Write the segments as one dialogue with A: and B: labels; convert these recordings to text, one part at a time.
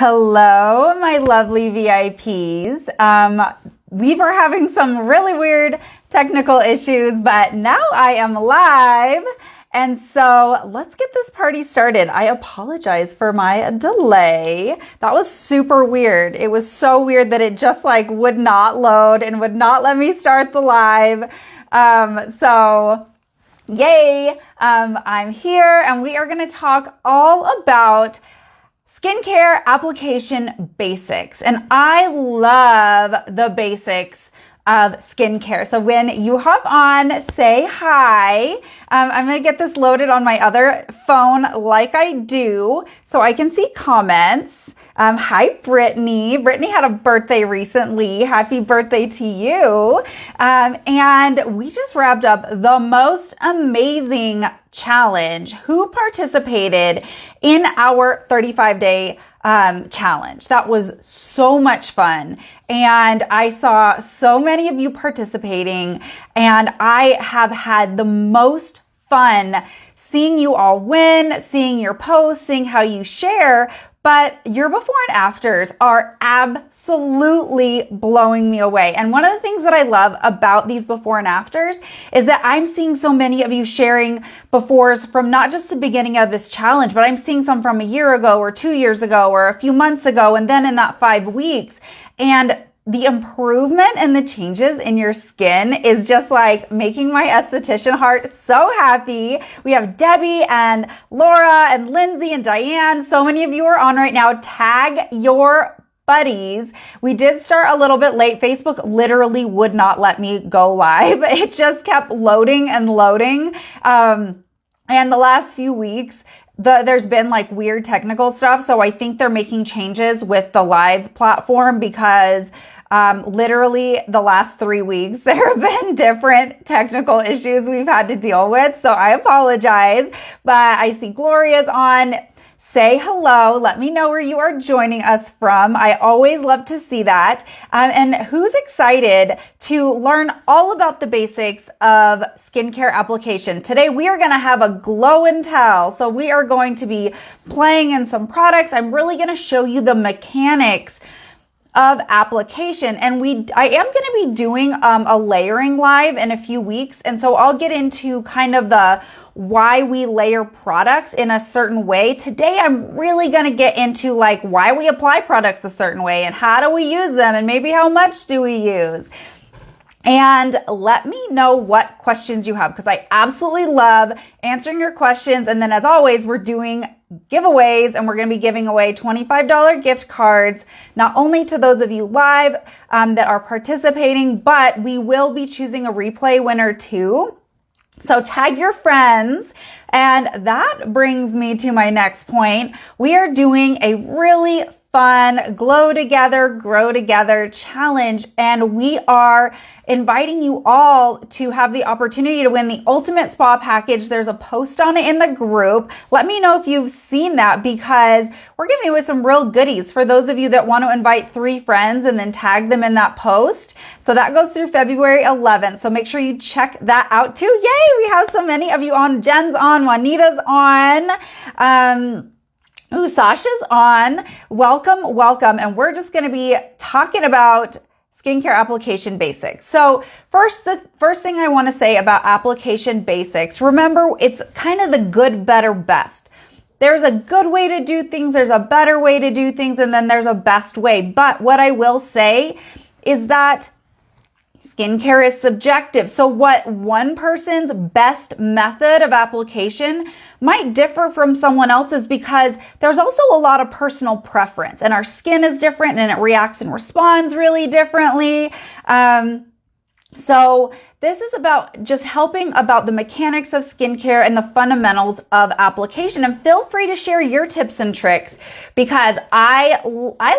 A: Hello, my lovely VIPs. We were having some really weird technical issues, but now I am live. And so let's get this party started. I apologize for my delay. That was super weird. It was so weird that it just would not load and would not let me start the live. Yay. I'm here and we are going to talk all about skincare application basics. And I love the basics of skincare. So when you hop on, say hi. I'm going to get this loaded on my other phone like I do so I can see comments. Hi, Brittany. Brittany had a birthday recently. Happy birthday to you. And we just wrapped up the most amazing challenge. Who participated in our 35-day challenge? That was so much fun. And I saw so many of you participating, and I have had the most fun seeing you all win, seeing your posts, seeing how you share. But your before and afters are absolutely blowing me away. And one of the things that I love about these before and afters is that I'm seeing so many of you sharing befores from not just the beginning of this challenge, but I'm seeing some from a year ago or 2 years ago or a few months ago, and then in that 5 weeks. And the improvement and the changes in your skin is just making my esthetician heart so happy. We have Debbie and Laura and Lindsay and Diane. So many of you are on right now. Tag your buddies. We did start a little bit late. Facebook literally would not let me go live. It just kept loading and loading. And the last few weeks, there's been weird technical stuff. So I think they're making changes with the live platform because literally the last 3 weeks, there have been different technical issues we've had to deal with. So I apologize, but I see Gloria's on. Say hello. Let me know where you are joining us from. I always love to see that. And who's excited to learn all about the basics of skincare application? Today, we are going to have a glow and tell. So we are going to be playing in some products. I'm really going to show you the mechanics of application. And I am going to be doing a layering live in a few weeks. And so I'll get into kind of the why we layer products in a certain way. Today, I'm really going to get into why we apply products a certain way and how do we use them and maybe how much do we use. And let me know what questions you have because I absolutely love answering your questions. And then as always, we're doing giveaways and we're going to be giving away $25 gift cards, not only to those of you live that are participating, but we will be choosing a replay winner too. So tag your friends. And that brings me to my next point. We are doing a really fun glow together, grow together challenge. And we are inviting you all to have the opportunity to win the ultimate spa package. There's a post on it in the group. Let me know if you've seen that because we're giving away some real goodies for those of you that want to invite 3 friends and then tag them in that post. So that goes through February 11th. So make sure you check that out too. Yay! We have so many of you on. Jen's on, Juanita's on. Sasha's on. Welcome, welcome. And we're just going to be talking about skincare application basics. So the first thing I want to say about application basics, remember it's kind of the good, better, best. There's a good way to do things. There's a better way to do things. And then there's a best way. But what I will say is that skincare is subjective. So what one person's best method of application might differ from someone else's because there's also a lot of personal preference and our skin is different and it reacts and responds really differently. So this is about just helping about the mechanics of skincare and the fundamentals of application. And feel free to share your tips and tricks because I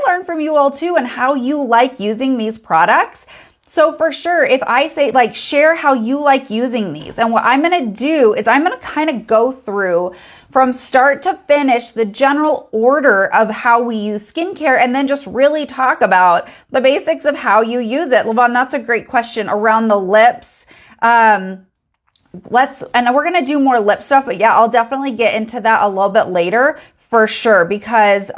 A: learn from you all too and how you like using these products. So for sure, if I say share how you like using these, and what I'm going to do is I'm going to kind of go through from start to finish the general order of how we use skincare and then just really talk about the basics of how you use it. Levon, that's a great question around the lips. And we're going to do more lip stuff, but yeah, I'll definitely get into that a little bit later for sure because,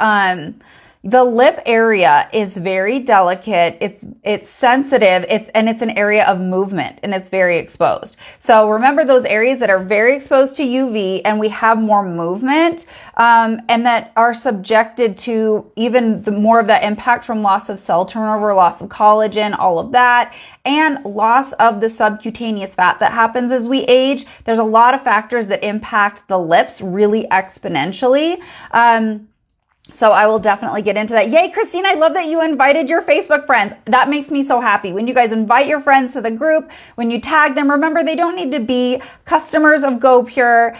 A: The lip area is very delicate. It's sensitive. It's an area of movement, and it's very exposed. So remember those areas that are very exposed to UV and we have more movement, and that are subjected to even more of that impact from loss of cell turnover, loss of collagen, all of that, and loss of the subcutaneous fat that happens as we age. There's a lot of factors that impact the lips really exponentially. So I will definitely get into that. Yay, Christine, I love that you invited your Facebook friends. That makes me so happy. When you guys invite your friends to the group, when you tag them, remember they don't need to be customers of GoPure,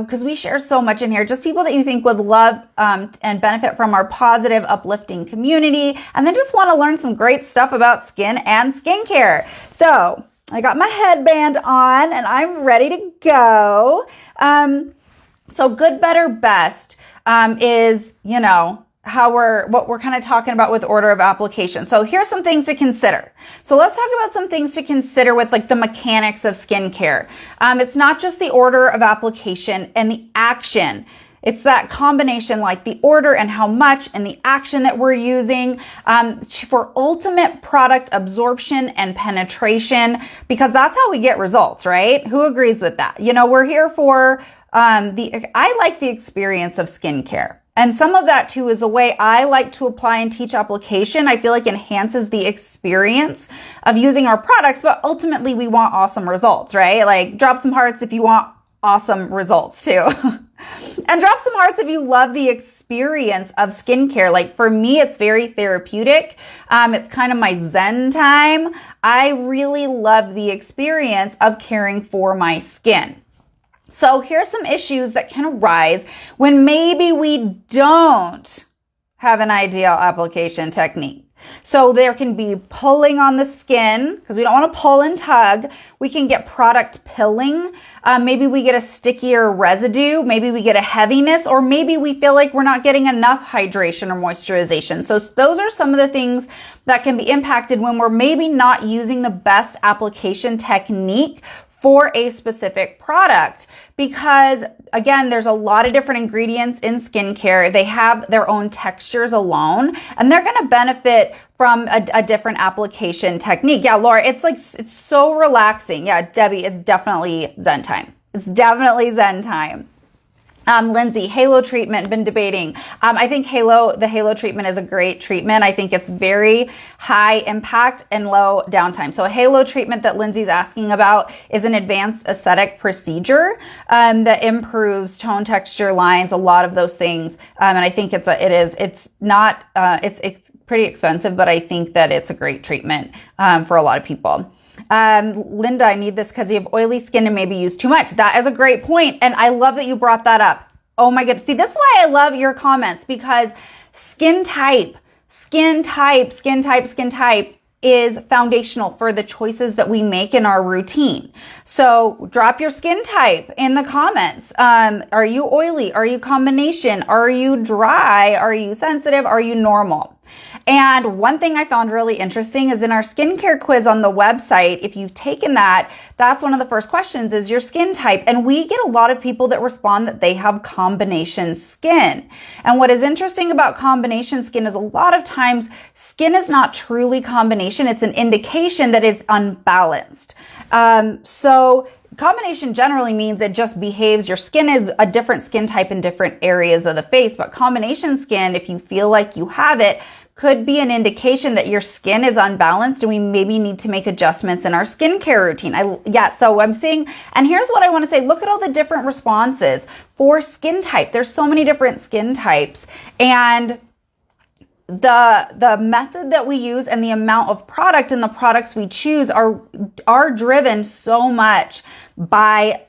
A: because we share so much in here. Just people that you think would love and benefit from our positive, uplifting community, and then just want to learn some great stuff about skin and skincare. So I got my headband on and I'm ready to go. So good, better, best is, what we're kind of talking about with order of application. So here's some things to consider. So let's talk about some things to consider with like the mechanics of skincare. It's not just the order of application and the action. It's that combination, like the order and how much and the action that we're using for ultimate product absorption and penetration, because that's how we get results, right? Who agrees with that? We're here for I like the experience of skincare. And some of that too is the way I like to apply and teach application. I feel like enhances the experience of using our products, but ultimately we want awesome results, right? Like drop some hearts if you want awesome results too. And drop some hearts if you love the experience of skincare. Like for me, it's very therapeutic. It's kind of my Zen time. I really love the experience of caring for my skin. So here's some issues that can arise when maybe we don't have an ideal application technique. So there can be pulling on the skin because we don't want to pull and tug. We can get product pilling. Maybe we get a stickier residue. Maybe we get a heaviness, or maybe we feel like we're not getting enough hydration or moisturization. So those are some of the things that can be impacted when we're maybe not using the best application technique for a specific product, because again, there's a lot of different ingredients in skincare. They have their own textures alone, and they're going to benefit from a different application technique. Yeah, Laura, it's so relaxing. Yeah, Debbie, it's definitely Zen time. It's definitely Zen time. Lindsay, halo treatment, been debating. I think the halo treatment is a great treatment. I think it's very high impact and low downtime. So a halo treatment that Lindsay's asking about is an advanced aesthetic procedure that improves tone, texture, lines, a lot of those things. And I think it's pretty expensive, but I think that it's a great treatment for a lot of people. Linda, I need this because you have oily skin and maybe use too much. That is a great point. And I love that you brought that up. Oh my goodness. See, this is why I love your comments, because skin type is foundational for the choices that we make in our routine. So drop your skin type in the comments. Are you oily? Are you combination? Are you dry? Are you sensitive? Are you normal? And one thing I found really interesting is in our skincare quiz on the website, if you've taken that, that's one of the first questions is your skin type. And we get a lot of people that respond that they have combination skin. And what is interesting about combination skin is a lot of times skin is not truly combination. It's an indication that it's unbalanced. So combination generally means it just behaves. Your skin is a different skin type in different areas of the face, but combination skin, if you feel like you have it, could be an indication that your skin is unbalanced and we maybe need to make adjustments in our skincare routine. So I'm seeing, and here's what I want to say, look at all the different responses for skin type. There's so many different skin types, and the method that we use and the amount of product and the products we choose are driven so much by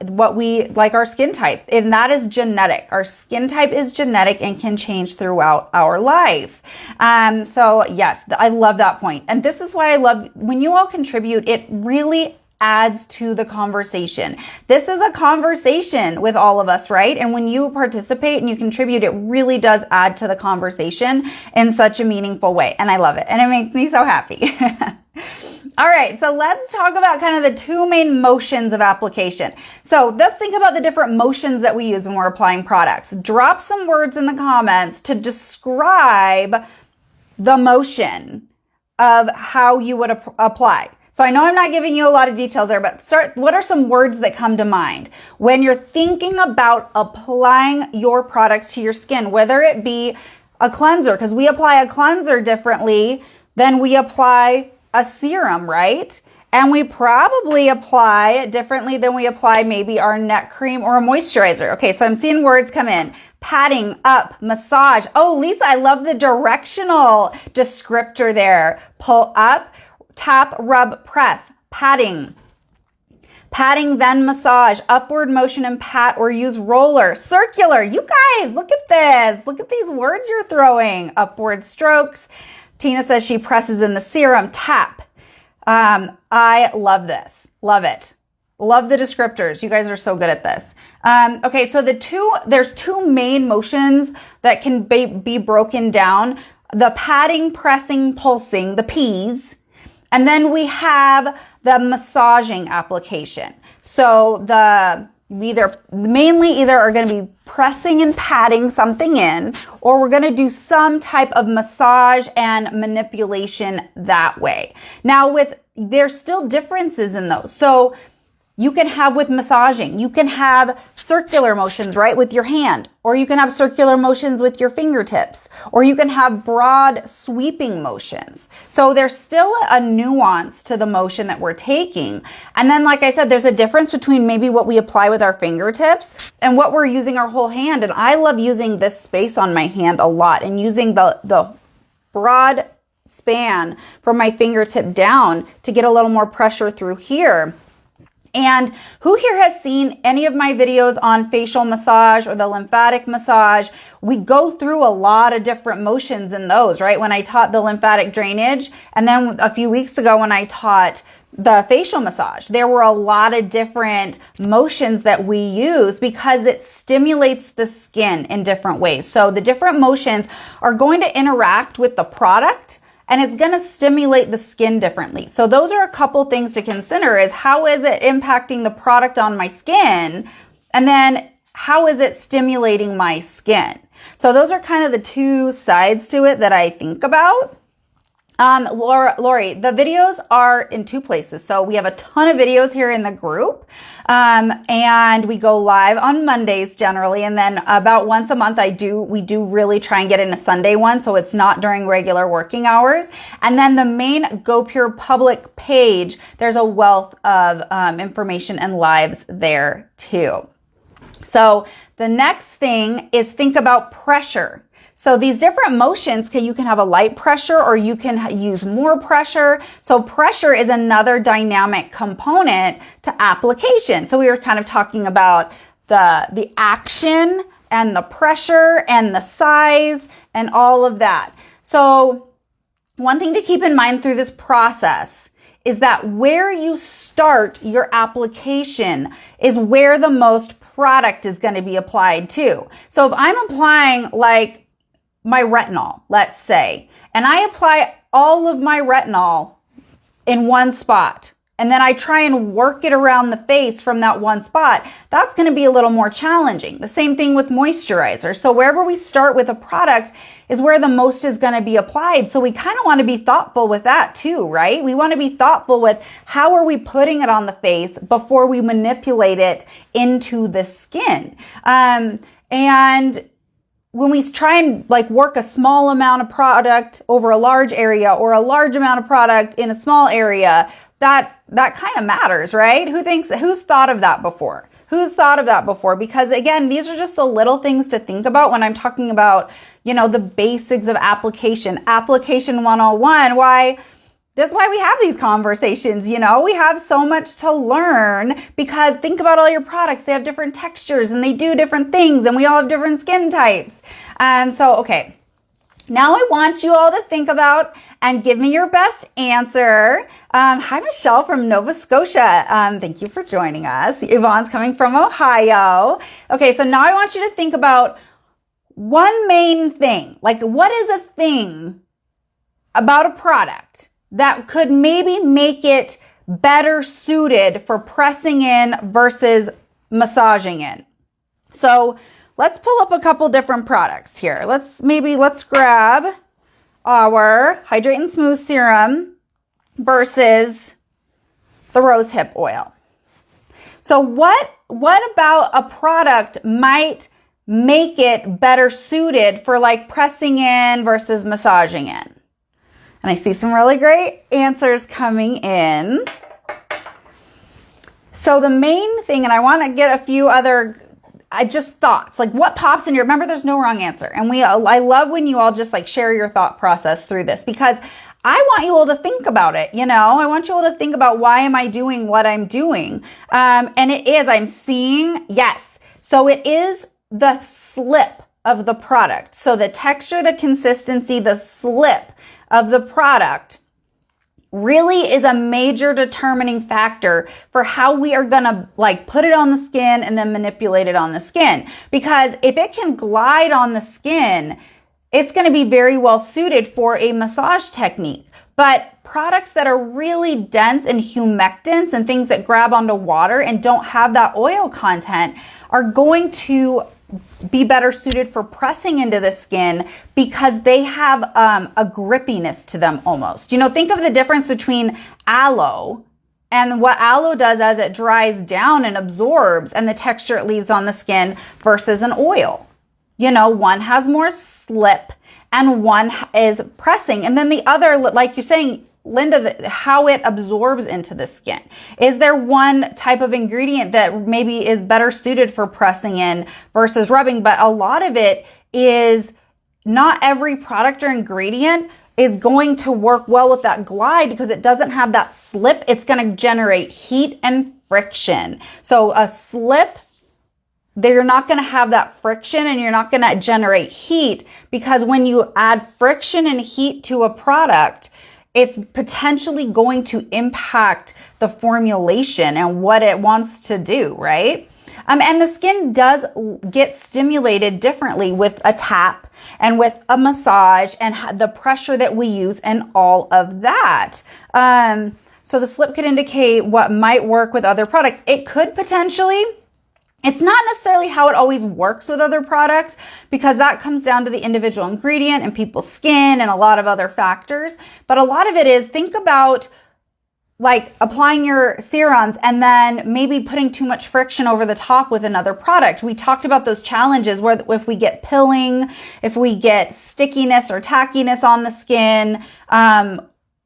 A: what we like, our skin type, and that is genetic. Our skin type is genetic and can change throughout our life. So yes, I love that point. And this is why I love when you all contribute, it really adds to the conversation. This is a conversation with all of us, right? And when you participate and you contribute, it really does add to the conversation in such a meaningful way. And I love it. And it makes me so happy. All right, so let's talk about kind of the two main motions of application. So let's think about the different motions that we use when we're applying products. Drop some words in the comments to describe the motion of how you would apply. So I know I'm not giving you a lot of details there, but what are some words that come to mind when you're thinking about applying your products to your skin, whether it be a cleanser, because we apply a cleanser differently than we apply a serum, right? And we probably apply it differently than we apply maybe our neck cream or a moisturizer. Okay, so I'm seeing words come in. Patting, up, massage. Oh, Lisa, I love the directional descriptor there. Pull up, tap, rub, press. Patting. Patting, then massage. Upward motion and pat or use roller. Circular. You guys, look at this. Look at these words you're throwing. Upward strokes. Tina says she presses in the serum. Tap. I love this. Love it. Love the descriptors. You guys are so good at this. Okay, so there's two main motions that can be broken down. The patting, pressing, pulsing, the P's. And then we have the massaging application. So mainly either are going to be pressing and patting something in, or we're going to do some type of massage and manipulation that way. Now there's still differences in those. So you can have with massaging, you can have circular motions, right, with your hand, or you can have circular motions with your fingertips, or you can have broad sweeping motions. So there's still a nuance to the motion that we're taking. And then, like I said, there's a difference between maybe what we apply with our fingertips and what we're using our whole hand. And I love using this space on my hand a lot and using the broad span from my fingertip down to get a little more pressure through here. And who here has seen any of my videos on facial massage or the lymphatic massage? We go through a lot of different motions in those, right? When I taught the lymphatic drainage, and then a few weeks ago when I taught the facial massage, there were a lot of different motions that we use because it stimulates the skin in different ways. So the different motions are going to interact with the product, and it's going to stimulate the skin differently. So those are a couple things to consider, is how is it impacting the product on my skin? And then how is it stimulating my skin? So those are kind of the two sides to it that I think about. Lori, the videos are in two places. So we have a ton of videos here in the group. And we go live on Mondays generally. And then about once a month, we do really try and get in a Sunday one. So it's not during regular working hours. And then the main Go Pure public page, there's a wealth of, information and lives there too. So the next thing is think about pressure. So these different motions, you can have a light pressure or you can use more pressure. So pressure is another dynamic component to application. So we were kind of talking about the action and the pressure and the size and all of that. So one thing to keep in mind through this process is that where you start your application is where the most product is going to be applied to. So if I'm applying like my retinol, let's say, and I apply all of my retinol in one spot, and then I try and work it around the face from that one spot, that's going to be a little more challenging. The same thing with moisturizer. So wherever we start with a product is where the most is going to be applied. So we kind of want to be thoughtful with that too, right? We want to be thoughtful with how are we putting it on the face before we manipulate it into the skin. And when we try and work a small amount of product over a large area or a large amount of product in a small area, that kind of matters, right? Who's thought of that before? Who's thought of that before? Because again, these are just the little things to think about when I'm talking about, the basics of application. Application 101, that's why we have these conversations, we have so much to learn because think about all your products. They have different textures and they do different things and we all have different skin types. And so, okay, now I want you all to think about and give me your best answer. Hi, Michelle from Nova Scotia. Thank you for joining us. Yvonne's coming from Ohio. Okay, so now I want you to think about one main thing. What is a thing about a product that could maybe make it better suited for pressing in versus massaging in. So let's pull up a couple different products here. Let's grab our Hydrate and Smooth Serum versus the rosehip oil. So what about a product might make it better suited for like pressing in versus massaging in? And I see some really great answers coming in. So the main thing, and I want to get a few other just thoughts, like what pops in your, remember there's no wrong answer. And I love when you all just like share your thought process through this, because I want you all to think about it. I want you all to think about, why am I doing what I'm doing? And it is, I'm seeing, yes. So it is the slip of the product. So the texture, the consistency, the slip of the product really is a major determining factor for how we are going to like put it on the skin and then manipulate it on the skin. Because if it can glide on the skin, it's going to be very well suited for a massage technique. But products that are really dense and humectants and things that grab onto water and don't have that oil content are going to be better suited for pressing into the skin, because they have a grippiness to them almost. Think of the difference between aloe and what aloe does as it dries down and absorbs and the texture it leaves on the skin versus an oil. One has more slip and one is pressing. And then the other, like you're saying, Linda, how it absorbs into the skin. Is there one type of ingredient that maybe is better suited for pressing in versus rubbing? But a lot of it is, not every product or ingredient is going to work well with that glide, because it doesn't have that slip. It's going to generate heat and friction. So a slip, you're not going to have that friction and you're not going to generate heat, because when you add friction and heat to a product, it's potentially going to impact the formulation and what it wants to do, right? And the skin does get stimulated differently with a tap and with a massage and the pressure that we use and all of that. So the slip could indicate what might work with other products. It could potentially. It's not necessarily how it always works with other products, because that comes down to the individual ingredient and people's skin and a lot of other factors. But a lot of it is, think about like applying your serums and then maybe putting too much friction over the top with another product. We talked about those challenges where if we get pilling, if we get stickiness or tackiness on the skin,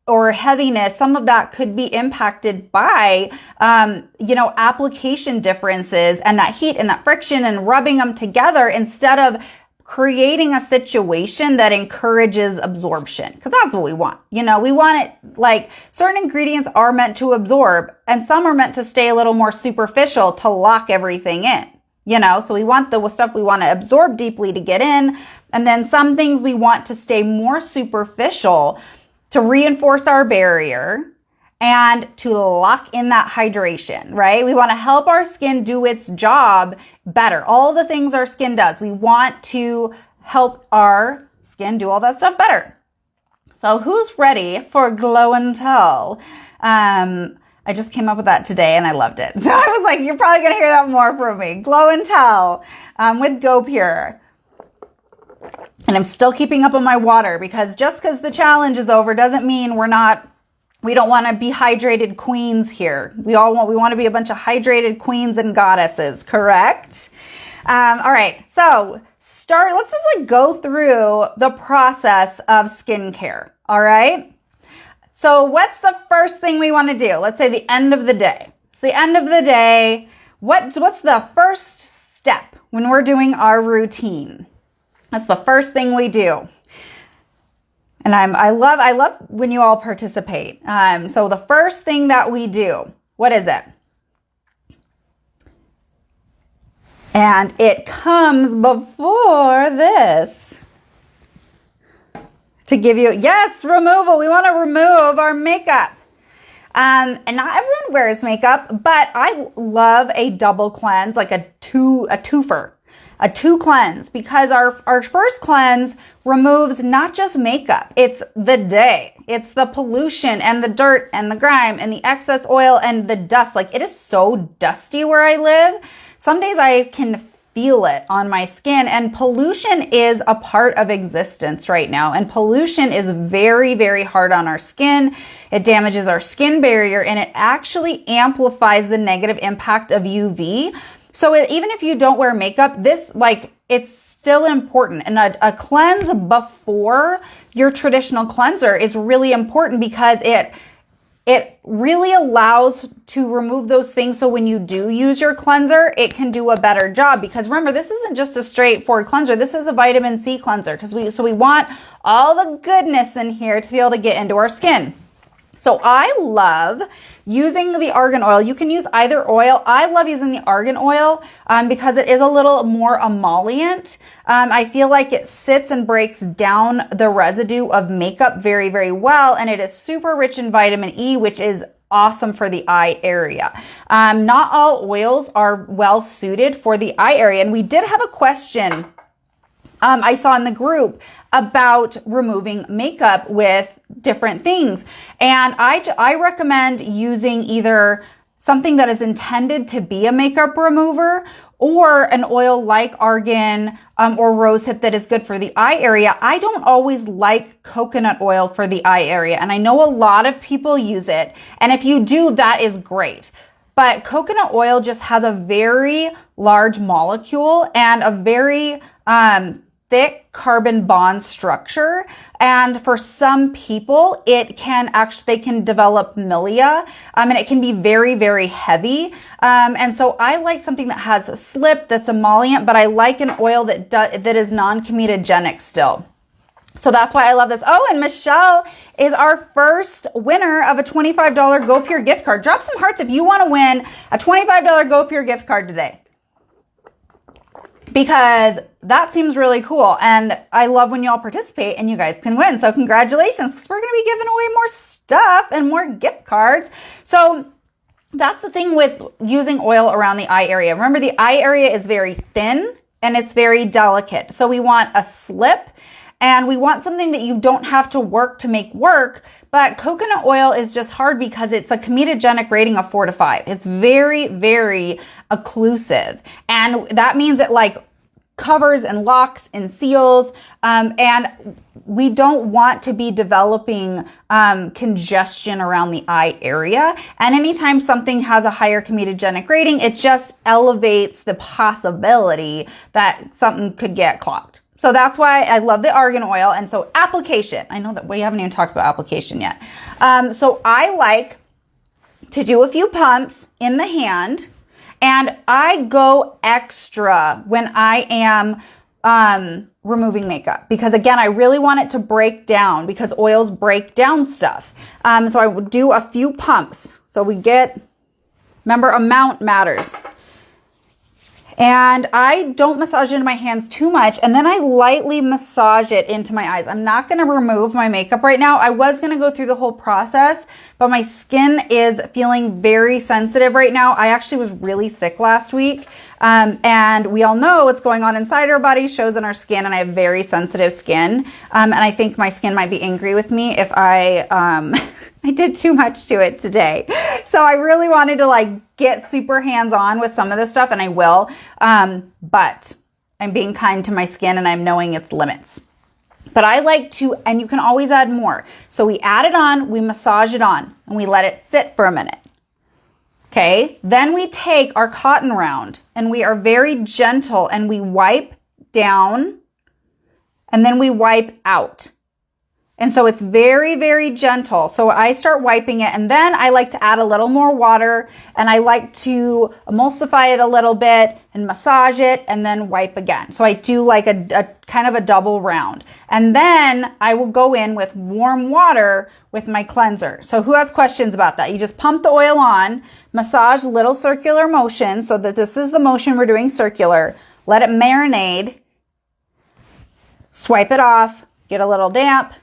A: or heaviness, some of that could be impacted by, application differences and that heat and that friction and rubbing them together, instead of creating a situation that encourages absorption. Because that's what we want. We want it, like, certain ingredients are meant to absorb and some are meant to stay a little more superficial to lock everything in. So we want the stuff we want to absorb deeply to get in. And then some things we want to stay more superficial to reinforce our barrier and to lock in that hydration, right? We want to help our skin do its job better. All the things our skin does, we want to help our skin do all that stuff better. So who's ready for Glow and Tell? I just came up with that today and I loved it. So I was like, you're probably going to hear that more from me. Glow and Tell with Go Pure. And I'm still keeping up on my water, because just because the challenge is over doesn't mean we don't want to be hydrated queens here. We want to be a bunch of hydrated queens and goddesses, correct? All right. So let's just like go through the process of skincare. All right. So what's the first thing we want to do? Let's say the end of the day. It's the end of the day. What's the first step when we're doing our routine? That's the first thing we do. And I love when you all participate. So the first thing that we do, what is it? And it comes before this. To give you, yes, removal. We want to remove our makeup. And not everyone wears makeup, but I love a double cleanse, like a twofer. a 2 cleanse, because our first cleanse removes not just makeup, it's the day. It's the pollution and the dirt and the grime and the excess oil and the dust. Like, it is so dusty where I live. Some days I can feel it on my skin, and pollution is a part of existence right now. And pollution is very, very hard on our skin. It damages our skin barrier, and it actually amplifies the negative impact of UV. So even if you don't wear makeup, it's still important. And a cleanse before your traditional cleanser is really important, because it really allows to remove those things. So when you do use your cleanser, it can do a better job. Because remember, this isn't just a straightforward cleanser. This is a vitamin C cleanser, so we want all the goodness in here to be able to get into our skin. So I love using the argan oil. You can use either oil. I love using the argan oil because it is a little more emollient. I feel like it sits and breaks down the residue of makeup very, very well. And it is super rich in vitamin E, which is awesome for the eye area. Not all oils are well suited for the eye area. And we did have a question I saw in the group about removing makeup with different things. And I recommend using either something that is intended to be a makeup remover, or an oil like argan or rosehip that is good for the eye area. I don't always like coconut oil for the eye area, and I know a lot of people use it. And if you do, that is great. But coconut oil just has a very large molecule and a very thick carbon bond structure. And for some people, they can develop milia, and it can be very, very heavy. And so I like something that has a slip, that's emollient, but I like an oil that is non-comedogenic still. So that's why I love this. Oh, and Michelle is our first winner of a $25 Go Pure gift card. Drop some hearts if you want to win a $25 Go Pure gift card today, because that seems really cool. And I love when y'all participate and you guys can win. So congratulations, because we're going to be giving away more stuff and more gift cards. So that's the thing with using oil around the eye area. Remember, the eye area is very thin and it's very delicate. So we want a slip, and we want something that you don't have to work to make work. But coconut oil is just hard because it's a comedogenic rating of 4 to 5. It's very, very occlusive. And that means it covers and locks and seals. And we don't want to be developing congestion around the eye area. And anytime something has a higher comedogenic rating, it just elevates the possibility that something could get clogged. So that's why I love the argan oil. And so application, I know that we haven't even talked about application yet. So I like to do a few pumps in the hand, and I go extra when I am removing makeup, because again, I really want it to break down, because oils break down stuff. So I would do a few pumps. So remember, amount matters. And I don't massage it into my hands too much, and then I lightly massage it into my eyes. I'm not going to remove my makeup right now. I was going to go through the whole process, but my skin is feeling very sensitive right now. I actually was really sick last week, and we all know what's going on inside our body shows in our skin, and I have very sensitive skin, and I think my skin might be angry with me if I did too much to it today. So I really wanted to get super hands-on with some of this stuff, and I will. But I'm being kind to my skin, and I'm knowing its limits. But I like to, and you can always add more. So we add it on, we massage it on, and we let it sit for a minute. Okay. Then we take our cotton round, and we are very gentle, and we wipe down, and then we wipe out. And so it's very, very gentle. So I start wiping it, and then I like to add a little more water, and I like to emulsify it a little bit and massage it and then wipe again. So I do a kind of a double round. And then I will go in with warm water with my cleanser. So who has questions about that? You just pump the oil on, massage little circular motion, so that this is the motion we're doing circular. Let it marinate. Swipe it off, get a little damp,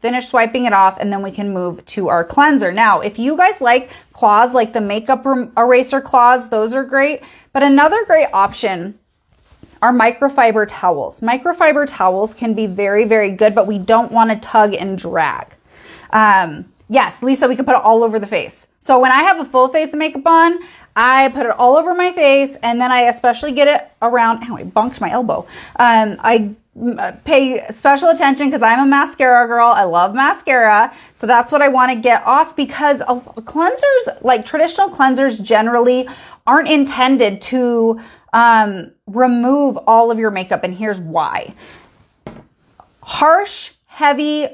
A: finish swiping it off, and then we can move to our cleanser. Now, if you guys like claws, like the makeup eraser claws, those are great. But another great option are microfiber towels. Microfiber towels can be very, very good, but we don't want to tug and drag. Yes, Lisa, we can put it all over the face. So when I have a full face of makeup on, I put it all over my face, and then I especially get it around, ow, I bumped my elbow. I pay special attention because I'm a mascara girl. I love mascara. So that's what I want to get off, because cleansers, like traditional cleansers, generally aren't intended to remove all of your makeup. And here's why. Harsh, heavy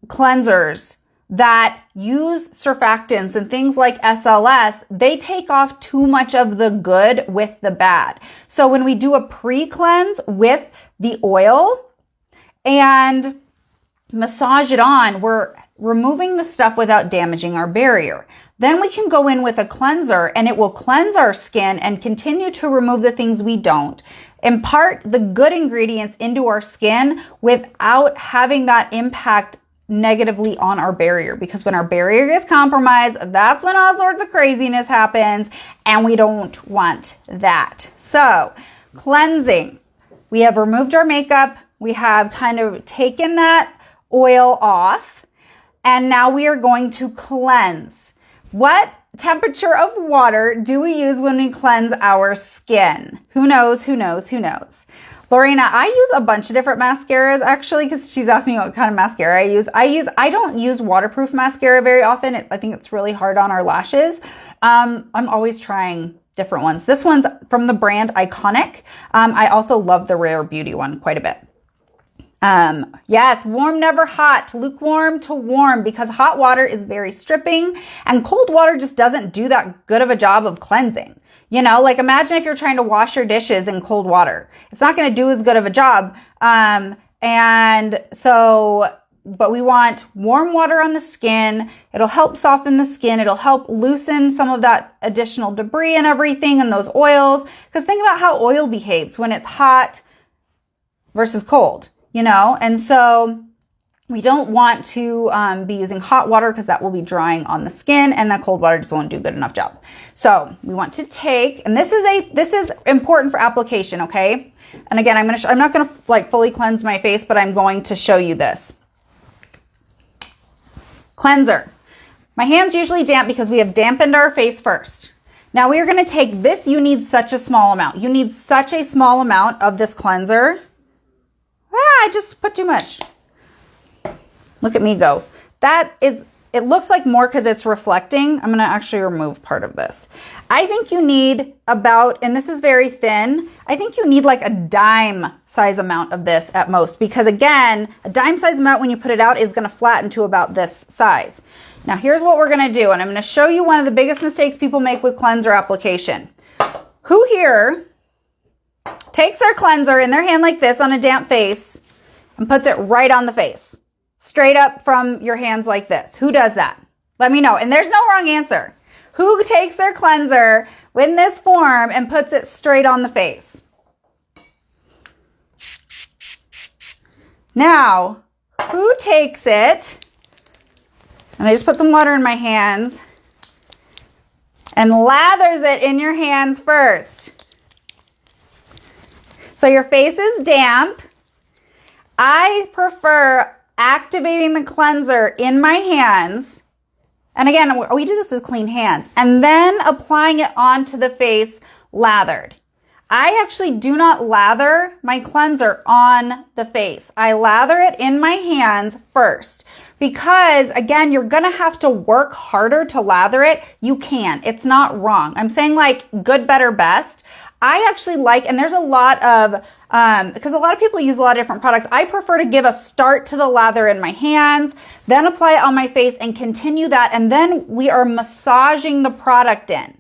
A: cleansers that use surfactants and things like SLS, they take off too much of the good with the bad. So when we do a pre-cleanse with the oil and massage it on, we're removing the stuff without damaging our barrier. Then we can go in with a cleanser and it will cleanse our skin and continue to remove the things we don't. Impart the good ingredients into our skin without having that impact negatively on our barrier, because when our barrier gets compromised, that's when all sorts of craziness happens, and we don't want that. So, cleansing. We have removed our makeup. We have kind of taken that oil off, and now we are going to cleanse. What temperature of water do we use when we cleanse our skin? Who knows? Who knows? Who knows? Lorena, I use a bunch of different mascaras actually, because she's asked me what kind of mascara I use. I don't use waterproof mascara very often. I think it's really hard on our lashes. I'm always trying different ones. This one's from the brand Iconic. I also love the Rare Beauty one quite a bit. Yes, warm, never hot, lukewarm to warm, because hot water is very stripping and cold water just doesn't do that good of a job of cleansing. You know, like imagine if you're trying to wash your dishes in cold water. It's not going to do as good of a job. But we want warm water on the skin. It'll help soften the skin. It'll help loosen some of that additional debris and everything and those oils. Because think about how oil behaves when it's hot versus cold, you know? And so we don't want to be using hot water because that will be drying on the skin, and that cold water just won't do a good enough job. So we want to take, and this is important for application, okay? And again, I'm not gonna like fully cleanse my face, but I'm going to show you this. Cleanser. My hand's usually damp because we have dampened our face first. Now we are gonna take this. You need such a small amount. You need such a small amount of this cleanser. I just put too much. Look at me go. It looks like more because it's reflecting. I'm going to actually remove part of this. I think you need about, and this is very thin, I think you need like a dime size amount of this at most, because again, a dime size amount when you put it out is going to flatten to about this size. Now here's what we're going to do, and I'm going to show you one of the biggest mistakes people make with cleanser application. Who here takes their cleanser in their hand like this on a damp face and puts it right on the face? Straight up from your hands like this. Who does that? Let me know. And there's no wrong answer. Who takes their cleanser in this form and puts it straight on the face? Now, who takes it, and I just put some water in my hands, and lathers it in your hands first? So your face is damp. I prefer activating the cleanser in my hands. And again, we do this with clean hands. And then applying it onto the face lathered. I actually do not lather my cleanser on the face. I lather it in my hands first. Because again, you're gonna have to work harder to lather it. You can. It's not wrong. I'm saying like good, better, best. I actually like, and there's a lot of, because a lot of people use a lot of different products. I prefer to give a start to the lather in my hands, then apply it on my face and continue that. And then we are massaging the product in.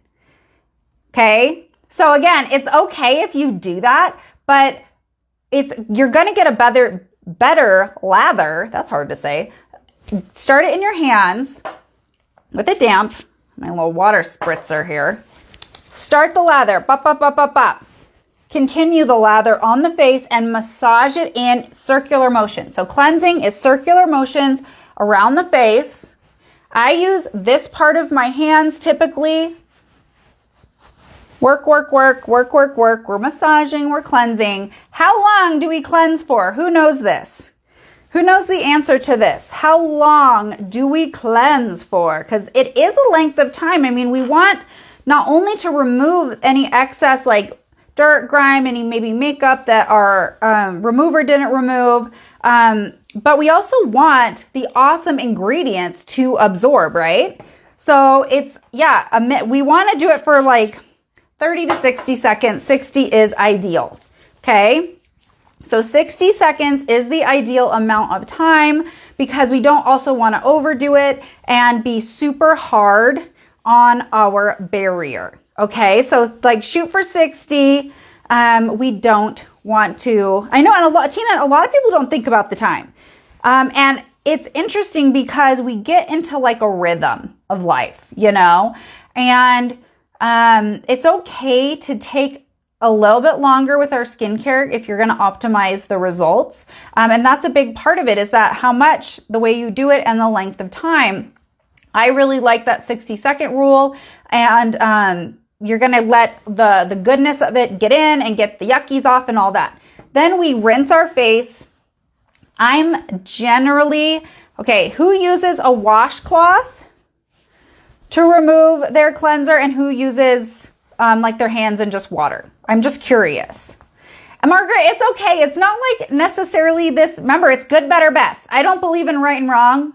A: Okay. So again, it's okay if you do that, but you're going to get a better lather. That's hard to say. Start it in your hands with it damp. My little water spritzer here. Start the lather, bop, bop, bop, bop, bop. Continue the lather on the face and massage it in circular motion. So cleansing is circular motions around the face. I use this part of my hands typically Work, work, work, work, work, work. We're massaging, we're cleansing. How long do we cleanse for? Who knows this? Who knows the answer to this? How long do we cleanse for? Because it is a length of time. I mean, we want not only to remove any excess like dirt, grime, any maybe makeup that our remover didn't remove, but we also want the awesome ingredients to absorb, right? So it's, we want to do it for like 30 to 60 seconds. 60 is ideal, okay? So 60 seconds is the ideal amount of time because we don't also want to overdo it and be super hard on our barrier. Okay, so like shoot for 60. We don't want to, I know, and a lot of people don't think about the time. And it's interesting because we get into like a rhythm of life, you know, and it's okay to take a little bit longer with our skincare if you're going to optimize the results. And that's a big part of it, is that how much, the way you do it and the length of time. I really like that 60-second rule, and you're going to let the goodness of it get in and get the yuckies off and all that. Then we rinse our face. I'm generally, okay, who uses a washcloth to remove their cleanser and who uses like their hands and just water? I'm just curious. And Margaret, it's okay. It's not like necessarily this. Remember, it's good, better, best. I don't believe in right and wrong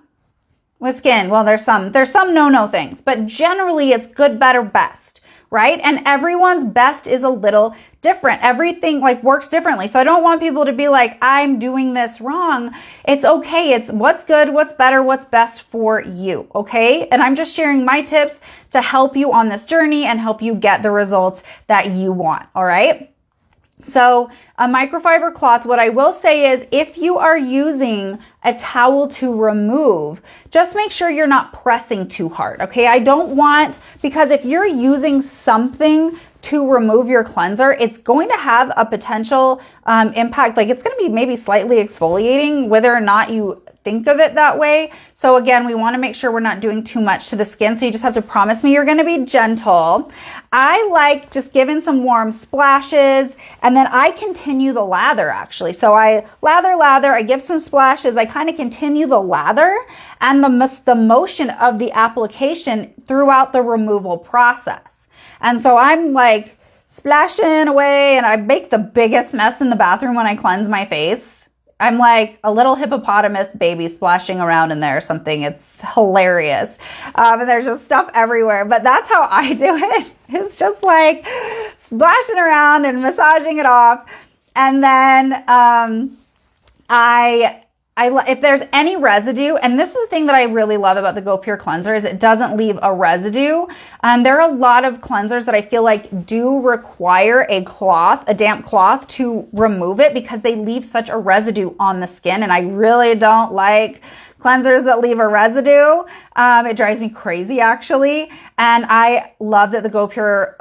A: with skin. Well, there's some no things, but generally it's good, better, best, right? And everyone's best is a little different. Everything like works differently. So I don't want people to be like, I'm doing this wrong. It's okay. It's what's good, what's better, what's best for you. Okay. And I'm just sharing my tips to help you on this journey and help you get the results that you want. All right. So a microfiber cloth, what I will say is if you are using a towel to remove, just make sure you're not pressing too hard. Okay. I don't want, because if you're using something to remove your cleanser, it's going to have a potential impact. Like it's going to be maybe slightly exfoliating, whether or not you think of it that way. So again, we want to make sure we're not doing too much to the skin. So you just have to promise me you're going to be gentle. I like just giving some warm splashes, and then I continue the lather actually. So I lather, I give some splashes. I kind of continue the lather and the motion of the application throughout the removal process. And so I'm like splashing away, and I make the biggest mess in the bathroom when I cleanse my face. I'm like a little hippopotamus baby splashing around in there or something. It's hilarious. And there's just stuff everywhere, but that's how I do it. It's just like splashing around and massaging it off. And then, if there's any residue, and this is the thing that I really love about the Go Pure cleanser, is it doesn't leave a residue. There are a lot of cleansers that I feel like do require a damp cloth to remove it because they leave such a residue on the skin. And I really don't like cleansers that leave a residue. It drives me crazy actually. And I love that the Go Pure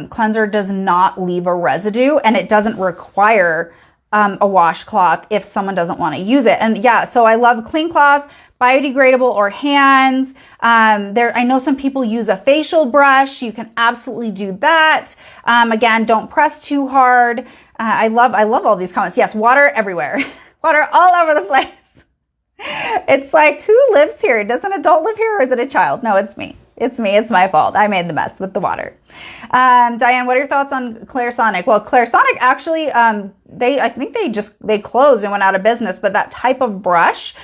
A: cleanser does not leave a residue, and it doesn't require a washcloth if someone doesn't want to use it. And yeah, so I love clean cloths, biodegradable or hands. I know some people use a facial brush. You can absolutely do that. Again, don't press too hard. I love all these comments. Yes, water everywhere. Water all over the place. It's like, who lives here? Does an adult live here or is it a child? No, it's me. It's me. It's my fault. I made the mess with the water. Diane, what are your thoughts on Clarisonic? Well, Clarisonic actually, I think they closed and went out of business, but that type of brush,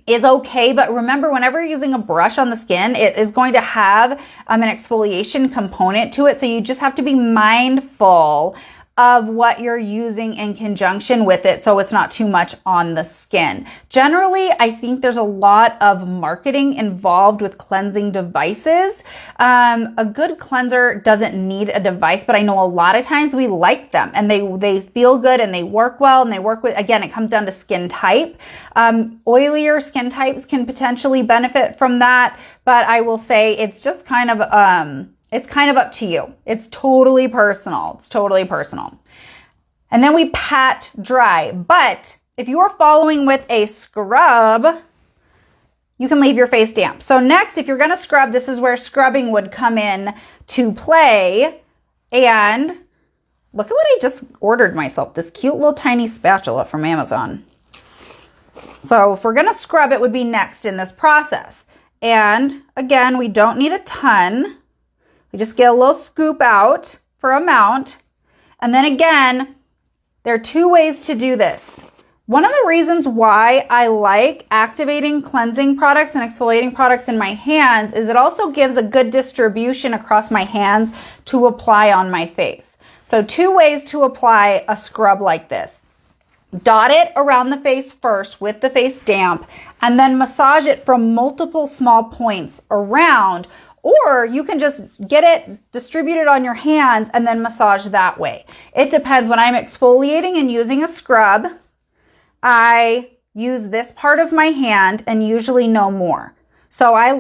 A: is okay. But remember, whenever you're using a brush on the skin, it is going to have an exfoliation component to it. So you just have to be mindful of what you're using in conjunction with it, so it's not too much on the skin. Generally, I think there's a lot of marketing involved with cleansing devices. A good cleanser doesn't need a device, but I know a lot of times we like them and they feel good and they work well and they work with, again, it comes down to skin type. Oilier skin types can potentially benefit from that, but I will say it's just kind of up to you. It's totally personal. And then we pat dry. But if you are following with a scrub, you can leave your face damp. So next, if you're going to scrub, this is where scrubbing would come in to play. And look at what I just ordered myself, this cute little tiny spatula from Amazon. So if we're going to scrub, it would be next in this process. And again, we don't need a ton. We just get a little scoop out for amount. And then again, there are two ways to do this. One of the reasons why I like activating cleansing products and exfoliating products in my hands is it also gives a good distribution across my hands to apply on my face. So two ways to apply a scrub like this. Dot it around the face first with the face damp, and then massage it from multiple small points around, or you can just get it distributed on your hands and then massage that way. It depends. When I'm exfoliating and using a scrub, I use this part of my hand and usually no more. So I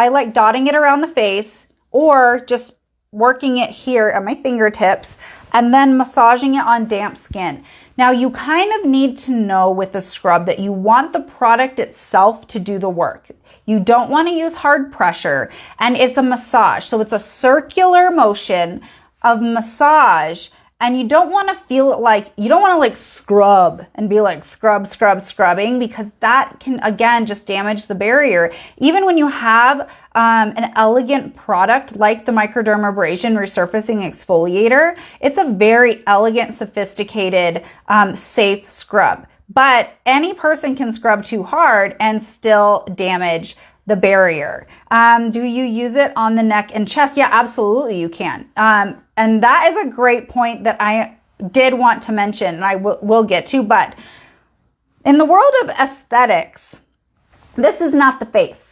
A: like dotting it around the face or just working it here at my fingertips and then massaging it on damp skin. Now you kind of need to know with the scrub that you want the product itself to do the work. You don't want to use hard pressure, and it's a massage. So it's a circular motion of massage, and you don't want to feel it like, you don't want to like scrub and be like scrubbing, because that can again just damage the barrier. Even when you have an elegant product like the microdermabrasion resurfacing exfoliator, it's a very elegant, sophisticated, safe scrub. But any person can scrub too hard and still damage the barrier. Do you use it on the neck and chest? Yeah, absolutely you can. And that is a great point that I did want to mention, and I will get to. But in the world of aesthetics, this is not the face.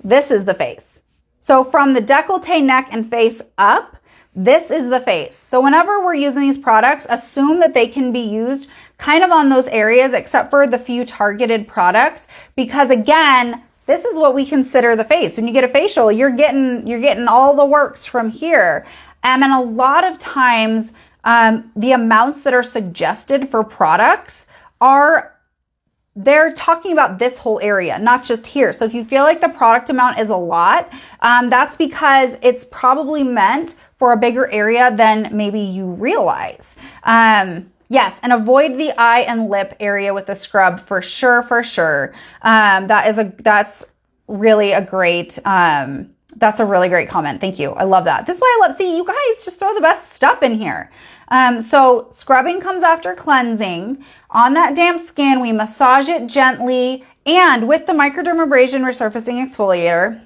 A: This is the face. So from the décolleté, neck, and face up, this is the face. So whenever we're using these products, assume that they can be used kind of on those areas, except for the few targeted products, because again, this is what we consider the face. When you get a facial, you're getting all the works from here. And a lot of times, the amounts that are suggested for products they're talking about this whole area, not just here. So if you feel like the product amount is a lot, that's because it's probably meant for a bigger area than maybe you realize. Yes, and avoid the eye and lip area with the scrub for sure. That's really a great comment. Thank you. I love that. This is why I love, see, you guys just throw the best stuff in here. So scrubbing comes after cleansing. On that damp skin, we massage it gently, and with the microdermabrasion resurfacing exfoliator,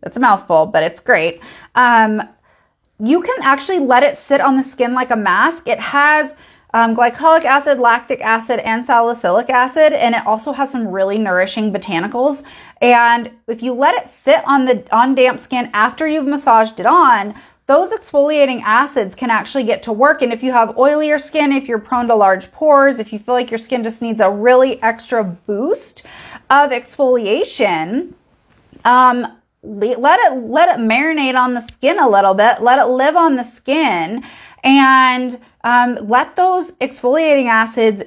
A: it's a mouthful, but it's great. You can actually let it sit on the skin like a mask. It has glycolic acid, lactic acid, and salicylic acid, and it also has some really nourishing botanicals. And if you let it sit on damp skin after you've massaged it on, those exfoliating acids can actually get to work. And if you have oilier skin, if you're prone to large pores, if you feel like your skin just needs a really extra boost of exfoliation, let it marinate on the skin a little bit, let it live on the skin, and let those exfoliating acids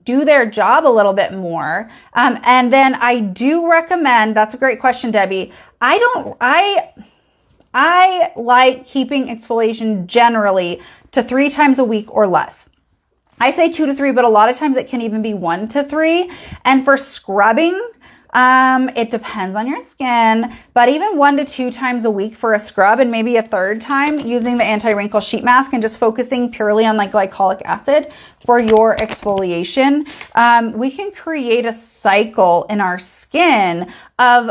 A: do their job a little bit more. And then I do recommend, that's a great question, Debbie. I like keeping exfoliation generally to 3 times a week or less. I say 2 to 3, but a lot of times it can even be 1 to 3. And for scrubbing, it depends on your skin, but even 1 to 2 times a week for a scrub, and maybe a third time using the anti-wrinkle sheet mask and just focusing purely on like glycolic acid for your exfoliation. We can create a cycle in our skin of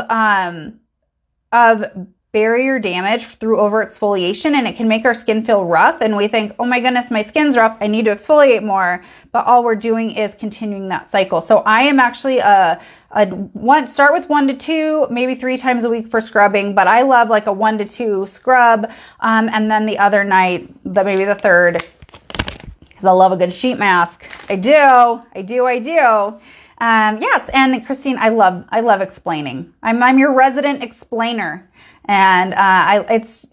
A: barrier damage through over exfoliation, and it can make our skin feel rough, and we think, oh my goodness, my skin's rough, I need to exfoliate more, but all we're doing is continuing that cycle. So I am actually start with 1 to 2, maybe 3 times a week for scrubbing, but I love like a 1 to 2 scrub, and then the other night, maybe the third, because I love a good sheet mask. I do. Yes, and Christine, I love explaining. I'm your resident explainer. And it's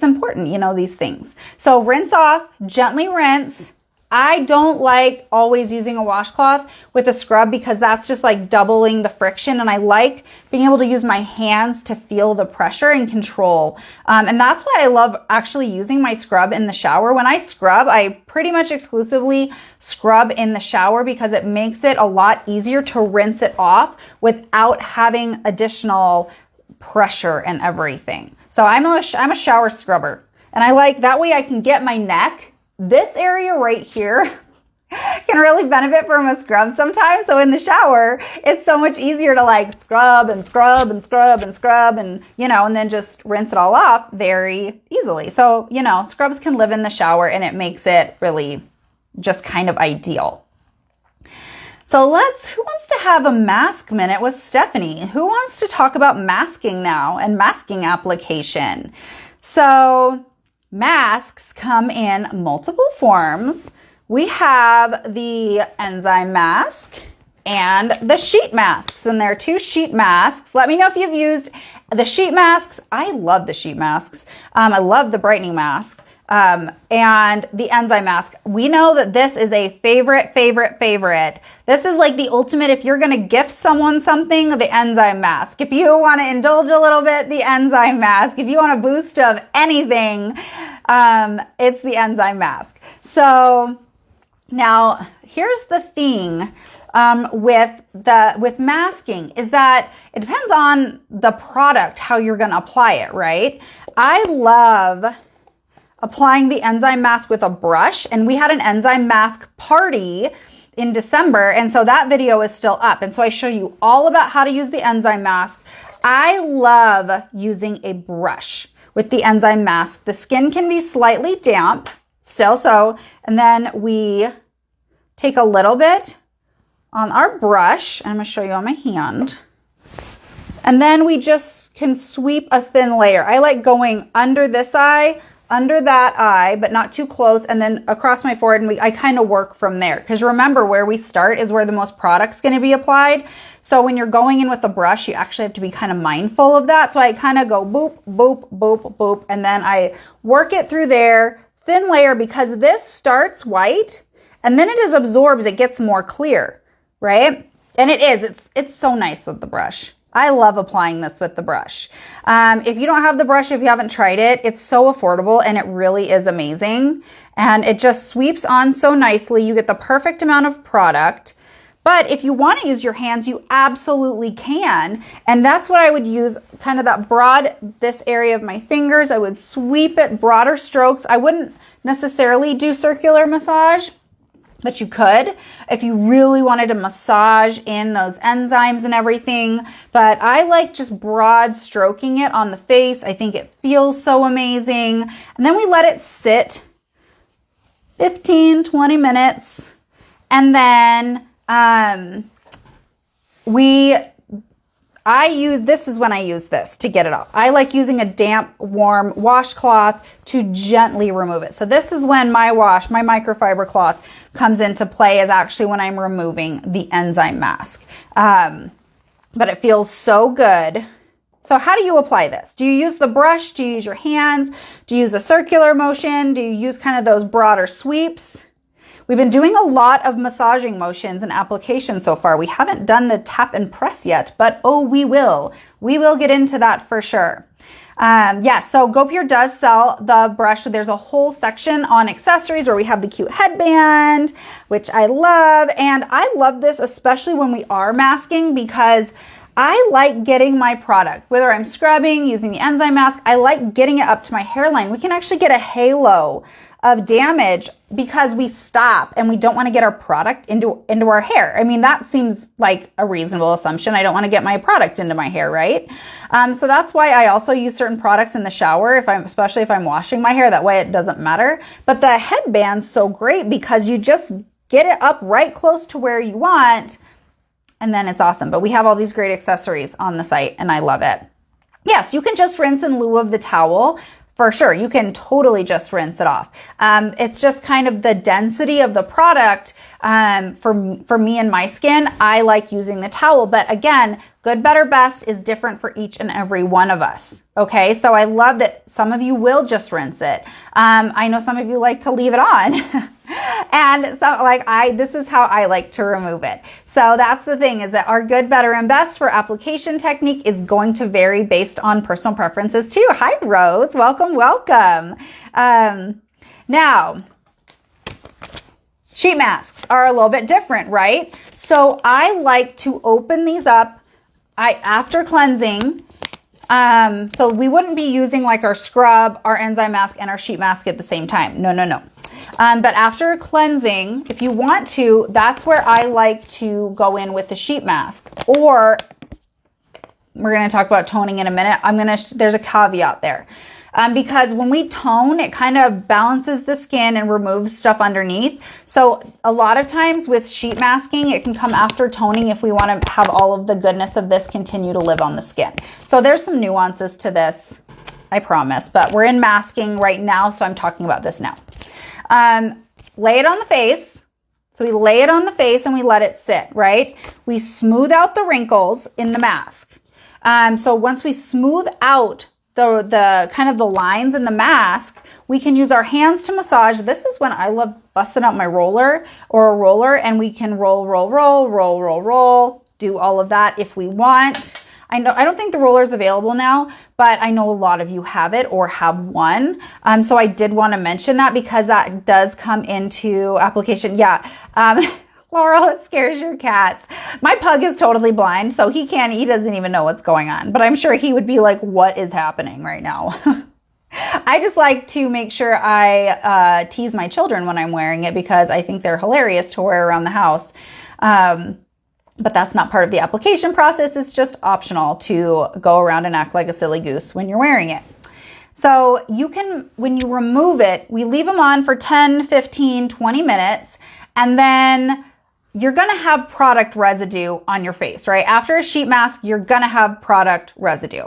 A: important, these things. So rinse off, gently rinse, I don't like always using a washcloth with a scrub because that's just like doubling the friction, and I like being able to use my hands to feel the pressure and control. And that's why I love actually using my scrub in the shower. When I scrub, I pretty much exclusively scrub in the shower because it makes it a lot easier to rinse it off without having additional pressure and everything. So I'm a shower scrubber, and I like that way I can get my neck. This area right here can really benefit from a scrub sometimes. So in the shower, it's so much easier to like scrub and scrub and scrub and scrub and, and then just rinse it all off very easily. So, scrubs can live in the shower, and it makes it really just kind of ideal. So who wants to have a mask minute with Stephanie? Who wants to talk about masking now and masking application? So masks come in multiple forms. We have the enzyme mask and the sheet masks, and there are 2 sheet masks. Let me know if you've used the sheet masks. I love the sheet masks. I love the brightening mask. And the enzyme mask. We know that this is a favorite. This is like the ultimate, if you're going to gift someone something, the enzyme mask. If you want to indulge a little bit, the enzyme mask. If you want a boost of anything, it's the enzyme mask. So now here's the thing. With masking is that it depends on the product, how you're going to apply it, right? I love applying the enzyme mask with a brush, and we had an enzyme mask party in December, and so that video is still up, and so I show you all about how to use the enzyme mask. I love using a brush with the enzyme mask. The skin can be slightly damp still, and then we take a little bit on our brush, and I'm going to show you on my hand, and then we just can sweep a thin layer. I like going under this eye, under that eye, but not too close, and then across my forehead, and I kind of work from there. Because remember, where we start is where the most product's going to be applied. So when you're going in with a brush, you actually have to be kind of mindful of that. So I kind of go boop, boop, boop, boop, and then I work it through there, thin layer, because this starts white, and then it absorbs, it gets more clear, right? And it's so nice with the brush. I love applying this with the brush. If you don't have the brush, if you haven't tried it, it's so affordable, and it really is amazing. And it just sweeps on so nicely. You get the perfect amount of product. But if you want to use your hands, you absolutely can. And that's what I would use, kind of that broad, this area of my fingers. I would sweep it, broader strokes. I wouldn't necessarily do circular massage, but you could if you really wanted to massage in those enzymes and everything. But I like just broad stroking it on the face. I think it feels so amazing. And then we let it sit 15, 20 minutes. And then this is when I use this to get it off. I like using a damp, warm washcloth to gently remove it. So this is when my microfiber cloth comes into play, is actually when I'm removing the enzyme mask. But it feels so good. So how do you apply this? Do you use the brush? Do you use your hands? Do you use a circular motion? Do you use kind of those broader sweeps? We've been doing a lot of massaging motions and application so far. We haven't done the tap and press yet, but we will. We will get into that for sure. So GoPure does sell the brush. So there's a whole section on accessories where we have the cute headband, which I love. And I love this, especially when we are masking, because I like getting my product, whether I'm scrubbing, using the enzyme mask, I like getting it up to my hairline. We can actually get a halo of damage because we stop and we don't want to get our product into our hair. I mean, that seems like a reasonable assumption. I don't want to get my product into my hair, right? So that's why I also use certain products in the shower, especially if I'm washing my hair. That way it doesn't matter. But the headband's so great because you just get it up right close to where you want, and then it's awesome. But we have all these great accessories on the site, and I love it. Yes, you can just rinse in lieu of the towel. For sure, you can totally just rinse it off. It's just kind of the density of the product. For me and my skin, I like using the towel. But again, good, better, best is different for each and every one of us. Okay, so I love that some of you will just rinse it. I know some of you like to leave it on. And so this is how I like to remove it. So that's the thing, is that our good, better, and best for application technique is going to vary based on personal preferences too. Hi, Rose. Welcome, welcome. Now, sheet masks are a little bit different, right? So I like to open these up after cleansing. So we wouldn't be using like our scrub, our enzyme mask, and our sheet mask at the same time. No, no, no. But after cleansing, if you want to, that's where I like to go in with the sheet mask. Or we're going to talk about toning in a minute. There's a caveat there. Because when we tone, it kind of balances the skin and removes stuff underneath. So a lot of times with sheet masking, it can come after toning if we want to have all of the goodness of this continue to live on the skin. So there's some nuances to this, I promise. But we're in masking right now, so I'm talking about this now. Lay it on the face. So we lay it on the face and we let it sit, right? We smooth out the wrinkles in the mask. So once we smooth out the kind of the lines in the mask, we can use our hands to massage. This is when I love busting out my roller or a roller, and we can roll, do all of that if we want. I don't think the roller is available now, but I know a lot of you have it or have one. So I did want to mention that because that does come into application. Yeah. Laurel, it scares your cats. My pug is totally blind, so he doesn't even know what's going on. But I'm sure he would be like, what is happening right now? I just like to make sure I tease my children when I'm wearing it because I think they're hilarious to wear around the house. But that's not part of the application process. It's just optional to go around and act like a silly goose when you're wearing it. So you can, when you remove it, we leave them on for 10, 15, 20 minutes, and then you're going to have product residue on your face, right? After a sheet mask, you're going to have product residue.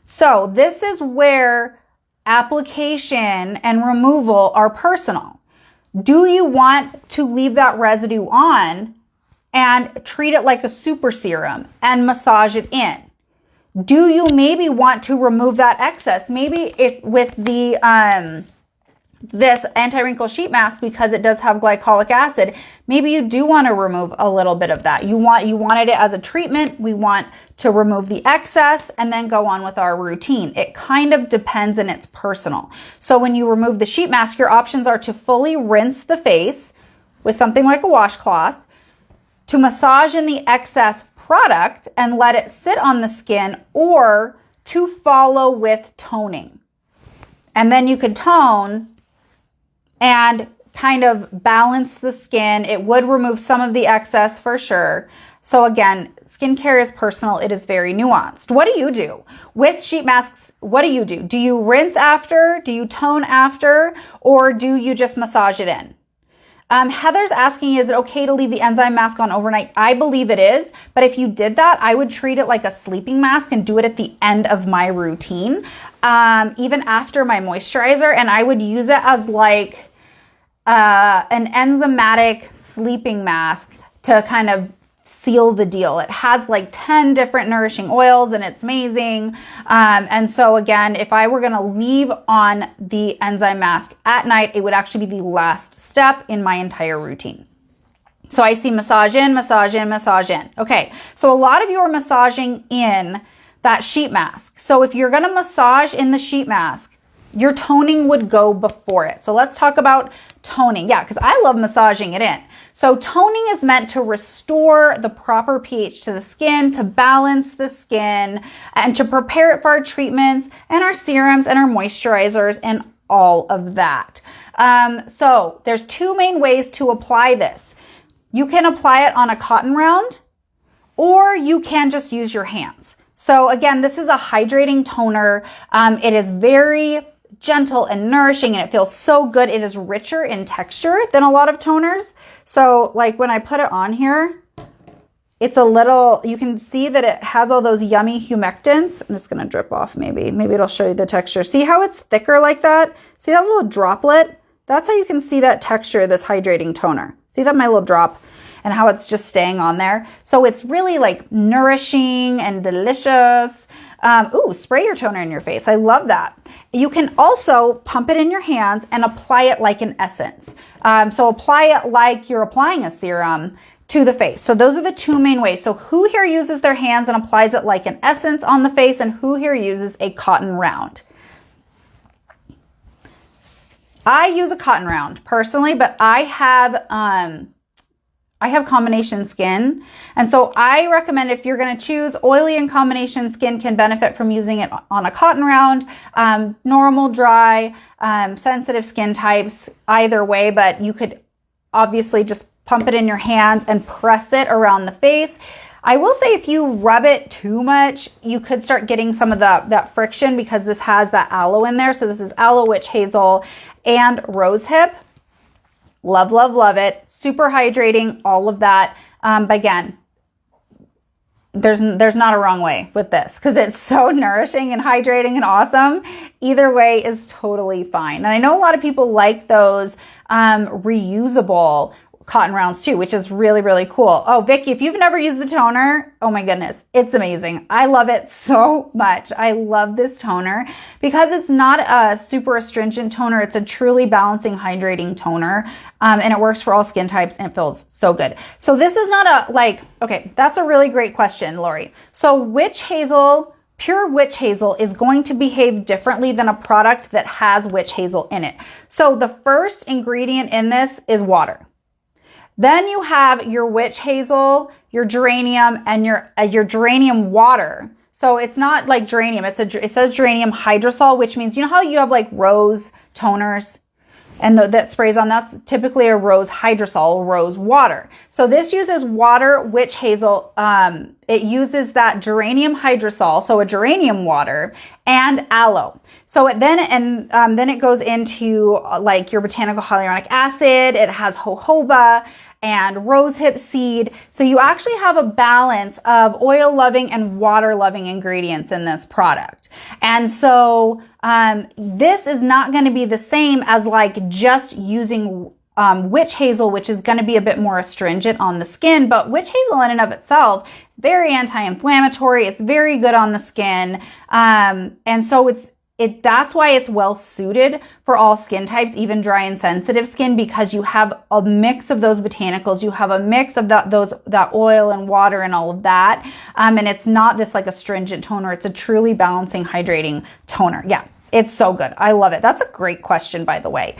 A: So this is where application and removal are personal. Do you want to leave that residue on and treat it like a super serum and massage it in? Do you maybe want to remove that excess? Maybe if with the this anti-wrinkle sheet mask, because it does have glycolic acid, maybe you do want to remove a little bit of that. You wanted it as a treatment. We want to remove the excess and then go on with our routine. It kind of depends and it's personal. So when you remove the sheet mask, your options are to fully rinse the face with something like a washcloth, to massage in the excess product and let it sit on the skin, or to follow with toning. And then you could tone and kind of balance the skin. It would remove some of the excess for sure. So again, skincare is personal. It is very nuanced. What do you do with sheet masks? What do you do? Do you rinse after? Do you tone after? Or do you just massage it in? Heather's asking, is it okay to leave the enzyme mask on overnight? I believe it is, but if you did that, I would treat it like a sleeping mask and do it at the end of my routine, even after my moisturizer, and I would use it as like an enzymatic sleeping mask to kind of seal the deal. It has like 10 different nourishing oils and it's amazing. And so again, if I were going to leave on the enzyme mask at night, it would actually be the last step in my entire routine. So I see massage in, massage in, massage in. Okay. So a lot of you are massaging in that sheet mask. So if you're going to massage in the sheet mask, your toning would go before it. So let's talk about toning. Yeah, because I love massaging it in. So toning is meant to restore the proper pH to the skin, to balance the skin, and to prepare it for our treatments and our serums and our moisturizers and all of that. So there's two main ways to apply this. You can apply it on a cotton round, or you can just use your hands. So again, this is a hydrating toner. It is very gentle and nourishing, and it feels so good. It is richer in texture than a lot of toners. So like when I put it on here, it's a little, you can see that it has all those yummy humectants. I'm just going to drip off maybe. Maybe it'll show you the texture. See how it's thicker like that? See that little droplet? That's how you can see that texture of this hydrating toner. See that, my little drop? and how it's just staying on there. So it's really like nourishing and delicious. Ooh, spray your toner in your face. I love that. You can also pump it in your hands and apply it like an essence. So apply it like you're applying a serum to the face. So those are the two main ways. So who here uses their hands and applies it like an essence on the face, and who here uses a cotton round? I use a cotton round personally, but I have combination skin. And so I recommend, if you're going to choose, oily and combination skin can benefit from using it on a cotton round. Normal, dry, sensitive skin types, either way, but you could obviously just pump it in your hands and press it around the face. I will say if you rub it too much, you could start getting some of that friction, because this has that aloe in there. So this is aloe, witch hazel, and rosehip. Love, love, love it. Super hydrating, all of that. But again, there's not a wrong way with this, because it's so nourishing and hydrating and awesome. Either way is totally fine. And I know a lot of people like those reusable cotton rounds too, which is really, really cool. Oh, Vicky, if you've never used the toner, oh my goodness, it's amazing. I love it so much. I love this toner because it's not a super astringent toner. It's a truly balancing, hydrating toner. And it works for all skin types, and it feels so good. So this is not okay, that's a really great question, Lori. So witch hazel, pure witch hazel, is going to behave differently than a product that has witch hazel in it. So the first ingredient in this is water. Then you have your witch hazel, your geranium, and your geranium water. So it's not like geranium. It says geranium hydrosol, which means, you know how you have like rose toners and that sprays on? That's typically a rose hydrosol, rose water. So this uses water, witch hazel. It uses that geranium hydrosol, so a geranium water, and aloe. So then it goes into like your botanical hyaluronic acid. It has jojoba and rosehip seed. So you actually have a balance of oil loving and water loving ingredients in this product. And so this is not going to be the same as like just using witch hazel, which is going to be a bit more astringent on the skin. But witch hazel in and of itself is very anti-inflammatory. It's very good on the skin. And so that's why it's well suited for all skin types, even dry and sensitive skin, because you have a mix of those botanicals. You have a mix of that oil and water and all of that. And it's not this like astringent toner. It's a truly balancing, hydrating toner. Yeah, it's so good. I love it. That's a great question, by the way.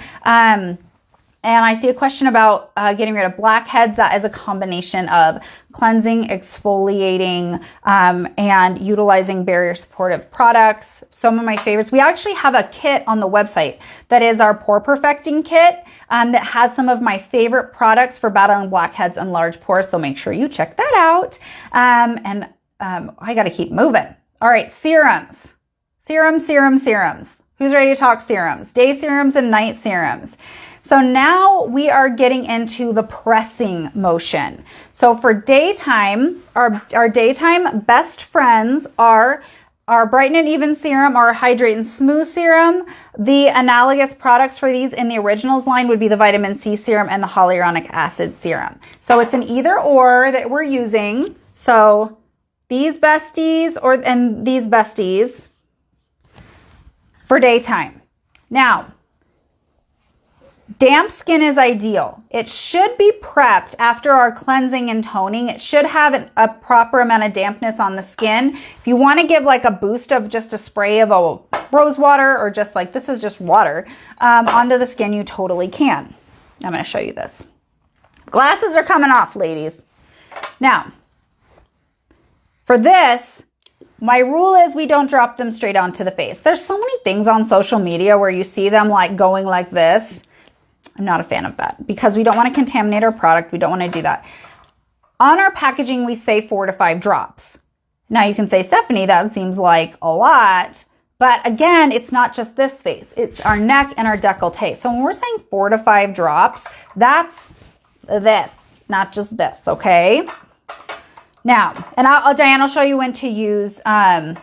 A: And I see a question about getting rid of blackheads. That is a combination of cleansing, exfoliating, and utilizing barrier supportive products. Some of my favorites. We actually have a kit on the website that is our pore perfecting kit that has some of my favorite products for battling blackheads and large pores. So make sure you check that out. I got to keep moving. All right, serums. Serums. Who's ready to talk serums? Day serums and night serums. So now we are getting into the pressing motion. So for daytime, our daytime best friends are our Brighten and Even serum, our Hydrate and Smooth serum. The analogous products for these in the originals line would be the vitamin C serum and the hyaluronic acid serum. So it's an either or that we're using. So these besties and these besties for daytime. Now, damp skin is ideal. It should be prepped after our cleansing and toning. It should have a proper amount of dampness on the skin. If you want to give like a boost of just a spray of a rose water, or just like, this is just water, onto the skin, you totally can. I'm going to show you this. Glasses are coming off, ladies. Now, for this, my rule is we don't drop them straight onto the face. There's so many things on social media where you see them like going like this. I'm not a fan of that because we don't want to contaminate our product. We don't want to do that. On our packaging, we say 4 to 5 drops. Now you can say, Stephanie, that seems like a lot. But again, it's not just this face. It's our neck and our décolleté. So when we're saying 4 to 5 drops, that's this, not just this, okay? Now, and Diane will show you when to use the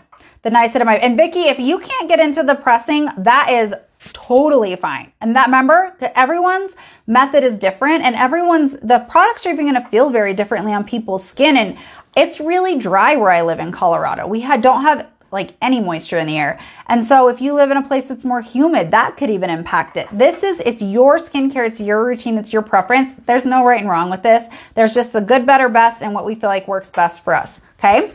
A: niacinamide. And Vicki, if you can't get into the pressing, that is totally fine. And that, remember, everyone's method is different, and the products are even going to feel very differently on people's skin. And it's really dry where I live in Colorado. We don't have like any moisture in the air. And so if you live in a place that's more humid, that could even impact it. It's your skincare, it's your routine, it's your preference. There's no right and wrong with this. There's just the good, better, best, and what we feel like works best for us. Okay.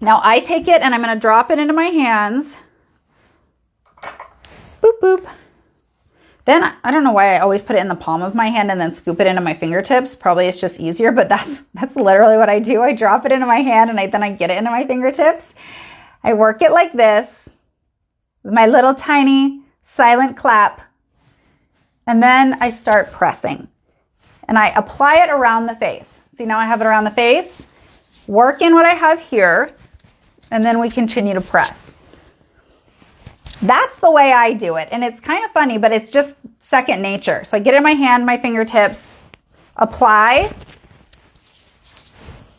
A: Now I take it and I'm going to drop it into my hands. Boop, boop. Then I don't know why I always put it in the palm of my hand and then scoop it into my fingertips. Probably it's just easier, but that's literally what I do. I drop it into my hand and then I get it into my fingertips. I work it like this with my little tiny silent clap. And then I start pressing. And I apply it around the face. See, now I have it around the face. Work in what I have here. And then we continue to press. That's the way I do it. And it's kind of funny, but it's just second nature. So I get it in my hand, my fingertips, apply,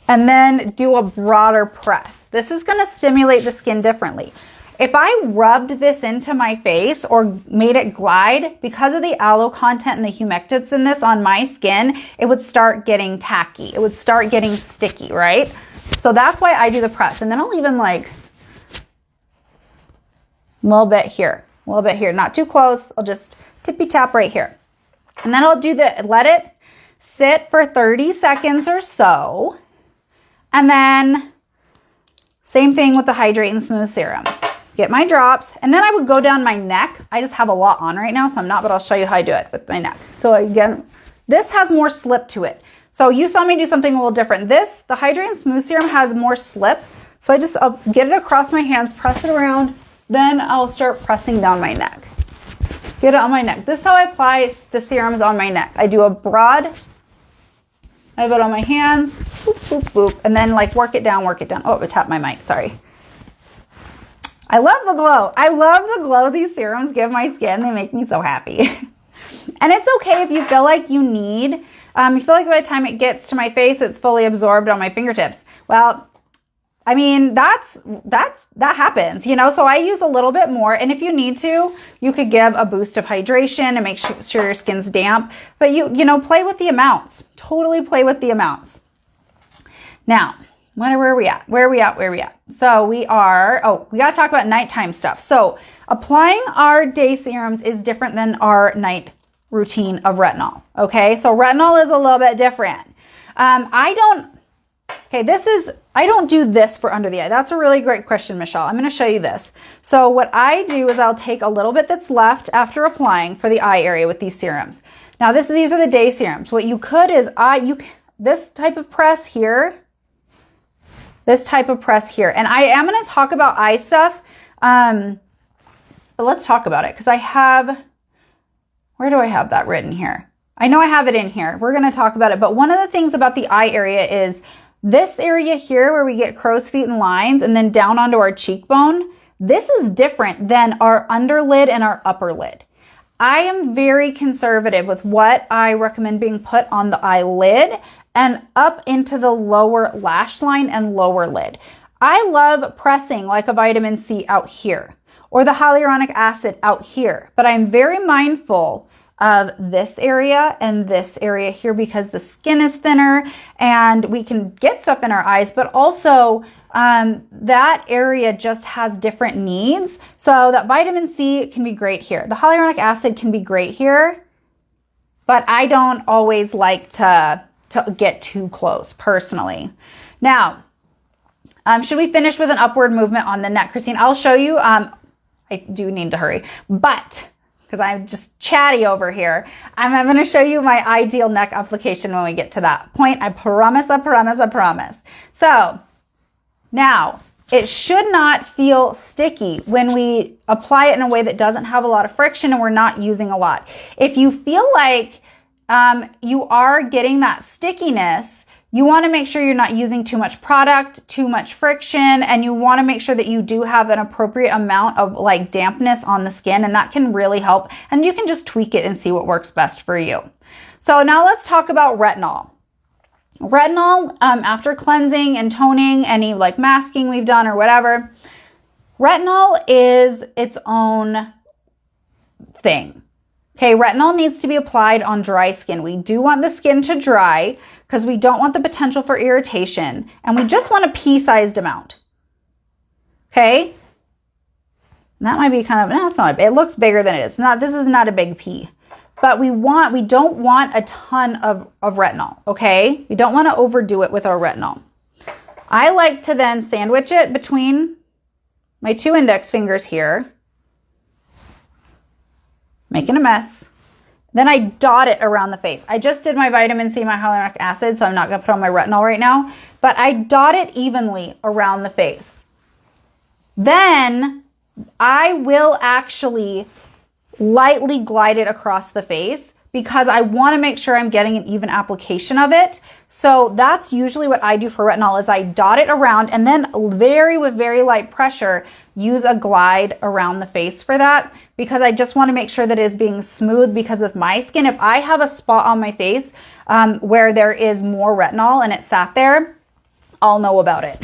A: and then do a broader press. This is going to stimulate the skin differently. If I rubbed this into my face or made it glide, because of the aloe content and the humectants in this on my skin, it would start getting tacky. It would start getting sticky, right? So that's why I do the press. And then I'll even like a little bit here, not too close. I'll just tippy tap right here. And then I'll let it sit for 30 seconds or so. And then same thing with the Hydrate and Smooth Serum. Get my drops, and then I would go down my neck. I just have a lot on right now, so I'm not, but I'll show you how I do it with my neck. So again, this has more slip to it. So you saw me do something a little different. The Hydrate and Smooth Serum has more slip. So I'll get it across my hands, press it around, then I'll start pressing down my neck. Get it on my neck. This is how I apply the serums on my neck. I do a broad, I have it on my hands, boop, boop, boop, and then like work it down. Oh, I tapped my mic, sorry. I love the glow. I love the glow these serums give my skin. They make me so happy. And it's okay if you feel like you feel like by the time it gets to my face, it's fully absorbed on my fingertips. Well, I mean, that happens, you know, so I use a little bit more. And if you need to, you could give a boost of hydration and make sure your skin's damp, but you play with the amounts, totally play with the amounts. Now, where are we at? So we got to talk about nighttime stuff. So applying our day serums is different than our night routine of retinol. Okay. So retinol is a little bit different. I don't do this for under the eye. That's a really great question, Michelle. I'm going to show you this. So what I do is I'll take a little bit that's left after applying for the eye area with these serums. Now these are the day serums. What you could is this type of press here, and I am going to talk about eye stuff. But let's talk about it because where do I have that written here? I know I have it in here. We're going to talk about it. But one of the things about the eye area is this area here where we get crow's feet and lines and then down onto our cheekbone. This is different than our underlid and our upper lid. I am very conservative with what I recommend being put on the eyelid and up into the lower lash line and lower lid. I love pressing like a vitamin C out here or the hyaluronic acid out here, but I'm very mindful of this area and this area here because the skin is thinner and we can get stuff in our eyes, but also that area just has different needs. So that vitamin C can be great here. The hyaluronic acid can be great here, but I don't always like to get too close personally. Now, should we finish with an upward movement on the neck, Christine? I'll show you. I do need to hurry, but because I'm just chatty over here, I'm going to show you my ideal neck application when we get to that point. I promise. So now it should not feel sticky when we apply it in a way that doesn't have a lot of friction and we're not using a lot. If you feel like you are getting that stickiness, you want to make sure you're not using too much product, too much friction, and you want to make sure that you do have an appropriate amount of like dampness on the skin, and that can really help. And you can just tweak it and see what works best for you. So now let's talk about retinol. Retinol, after cleansing and toning, any like masking we've done or whatever, retinol is its own thing. Okay, retinol needs to be applied on dry skin. We do want the skin to dry because we don't want the potential for irritation, and we just want a pea-sized amount. Okay? And that might be kind of, no, it's not, it looks bigger than it is. This is not a big pea. But we don't want a ton of retinol, okay? We don't want to overdo it with our retinol. I like to then sandwich it between my 2 index fingers here, making a mess. Then I dot it around the face. I just did my vitamin C, my hyaluronic acid, so I'm not going to put on my retinol right now, but I dot it evenly around the face. Then I will actually lightly glide it across the face because I want to make sure I'm getting an even application of it. So that's usually what I do for retinol is I dot it around and then with very light pressure, use a glide around the face for that because I just want to make sure that it is being smooth because with my skin, if I have a spot on my face where there is more retinol and it sat there, I'll know about it.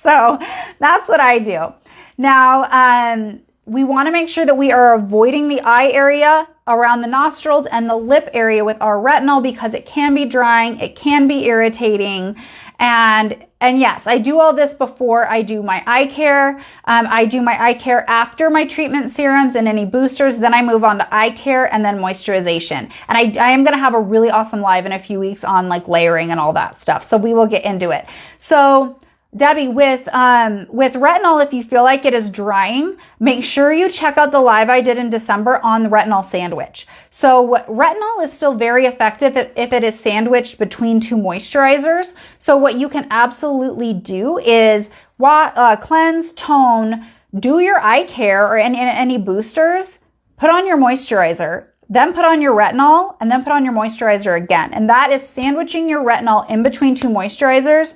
A: So that's what I do. Now, we want to make sure that we are avoiding the eye area around the nostrils and the lip area with our retinol because it can be drying, it can be irritating. And yes, I do all this before I do my eye care. I do my eye care after my treatment serums and any boosters. Then I move on to eye care and then moisturization. And I am going to have a really awesome live in a few weeks on like layering and all that stuff. So we will get into it. So Debbie, with retinol, if you feel like it is drying, make sure you check out the live I did in December on the retinol sandwich. So retinol is still very effective if it is sandwiched between 2 moisturizers. So what you can absolutely do is cleanse, tone, do your eye care or any boosters, put on your moisturizer, then put on your retinol, and then put on your moisturizer again. And that is sandwiching your retinol in between 2 moisturizers.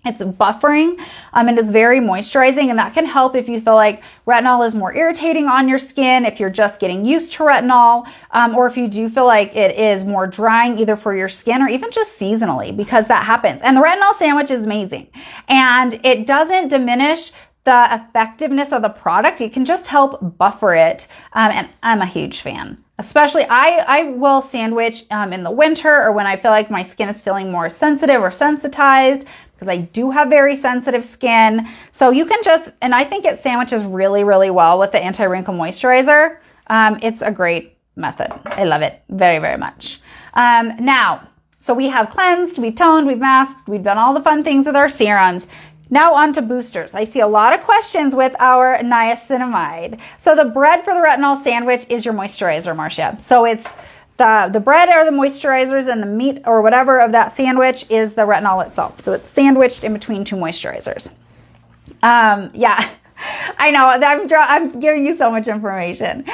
A: It's buffering, it is very moisturizing, and that can help if you feel like retinol is more irritating on your skin, if you're just getting used to retinol, or if you do feel like it is more drying either for your skin or even just seasonally, because that happens. And the retinol sandwich is amazing, and it doesn't diminish the effectiveness of the product. It can just help buffer it, and I'm a huge fan. Especially, I will sandwich in the winter or when I feel like my skin is feeling more sensitive or sensitized, because I do have very sensitive skin. So you can just, and I think it sandwiches really well with the anti-wrinkle moisturizer. It's a great method. I love it very much. Now, so we have cleansed, we've toned, we've masked, we've done all the fun things with our serums. Now on to boosters. I see a lot of questions with our niacinamide. So the bread for the retinol sandwich is your moisturizer, Marcia. So it's the bread are the moisturizers and the meat or whatever of that sandwich is the retinol itself. So it's sandwiched in between 2 moisturizers. Yeah, I know I'm giving you so much information.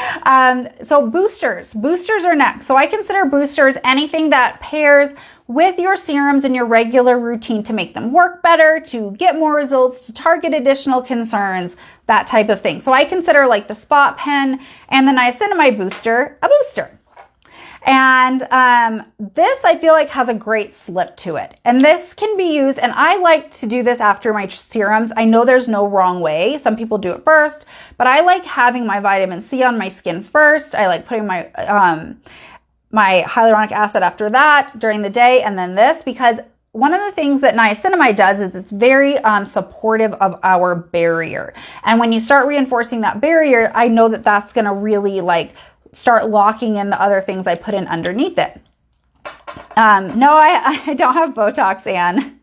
A: So boosters are next. So I consider boosters anything that pairs with your serums in your regular routine to make them work better, to get more results, to target additional concerns, that type of thing. So I consider like the spot pen and the niacinamide booster a booster. And this I feel like has a great slip to it. And this can be used, and I like to do this after my serums. I know there's no wrong way. Some people do it first, but I like having my vitamin C on my skin first. I like putting my my hyaluronic acid after that during the day, and then this, because one of the things that niacinamide does is it's very supportive of our barrier. And when you start reinforcing that barrier, I know that that's going to really like start locking in the other things I put in underneath it. No, I don't have Botox, Anne.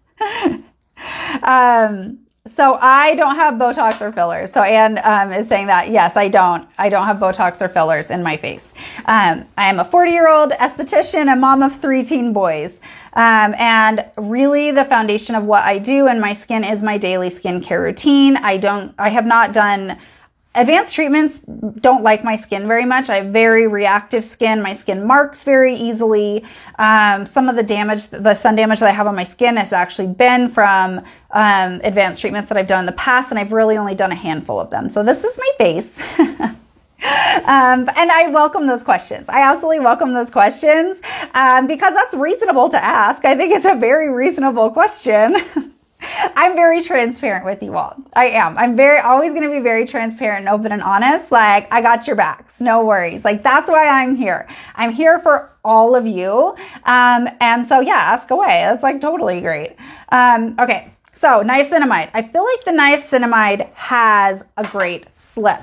A: So I don't have Botox or fillers. So Anne is saying that, yes, I don't have Botox or fillers in my face. I am a 40-year-old esthetician and mom of 3 teen boys. And really the foundation of what I do in my skin is my daily skincare routine. I have not done advanced treatments. Don't like my skin very much. I have very reactive skin. My skin marks very easily. Some of the sun damage that I have on my skin has actually been from advanced treatments that I've done in the past, and I've really only done a handful of them. So this is my base. And I welcome those questions. I absolutely welcome those questions because that's reasonable to ask. I think it's a very reasonable question. I'm very transparent with you all. I am. I'm always going to be very transparent and open and honest. Like, I got your backs. No worries. Like, that's why I'm here. I'm here for all of you. And so yeah, ask away. That's like totally great. Okay. So niacinamide. I feel like the niacinamide has a great slip.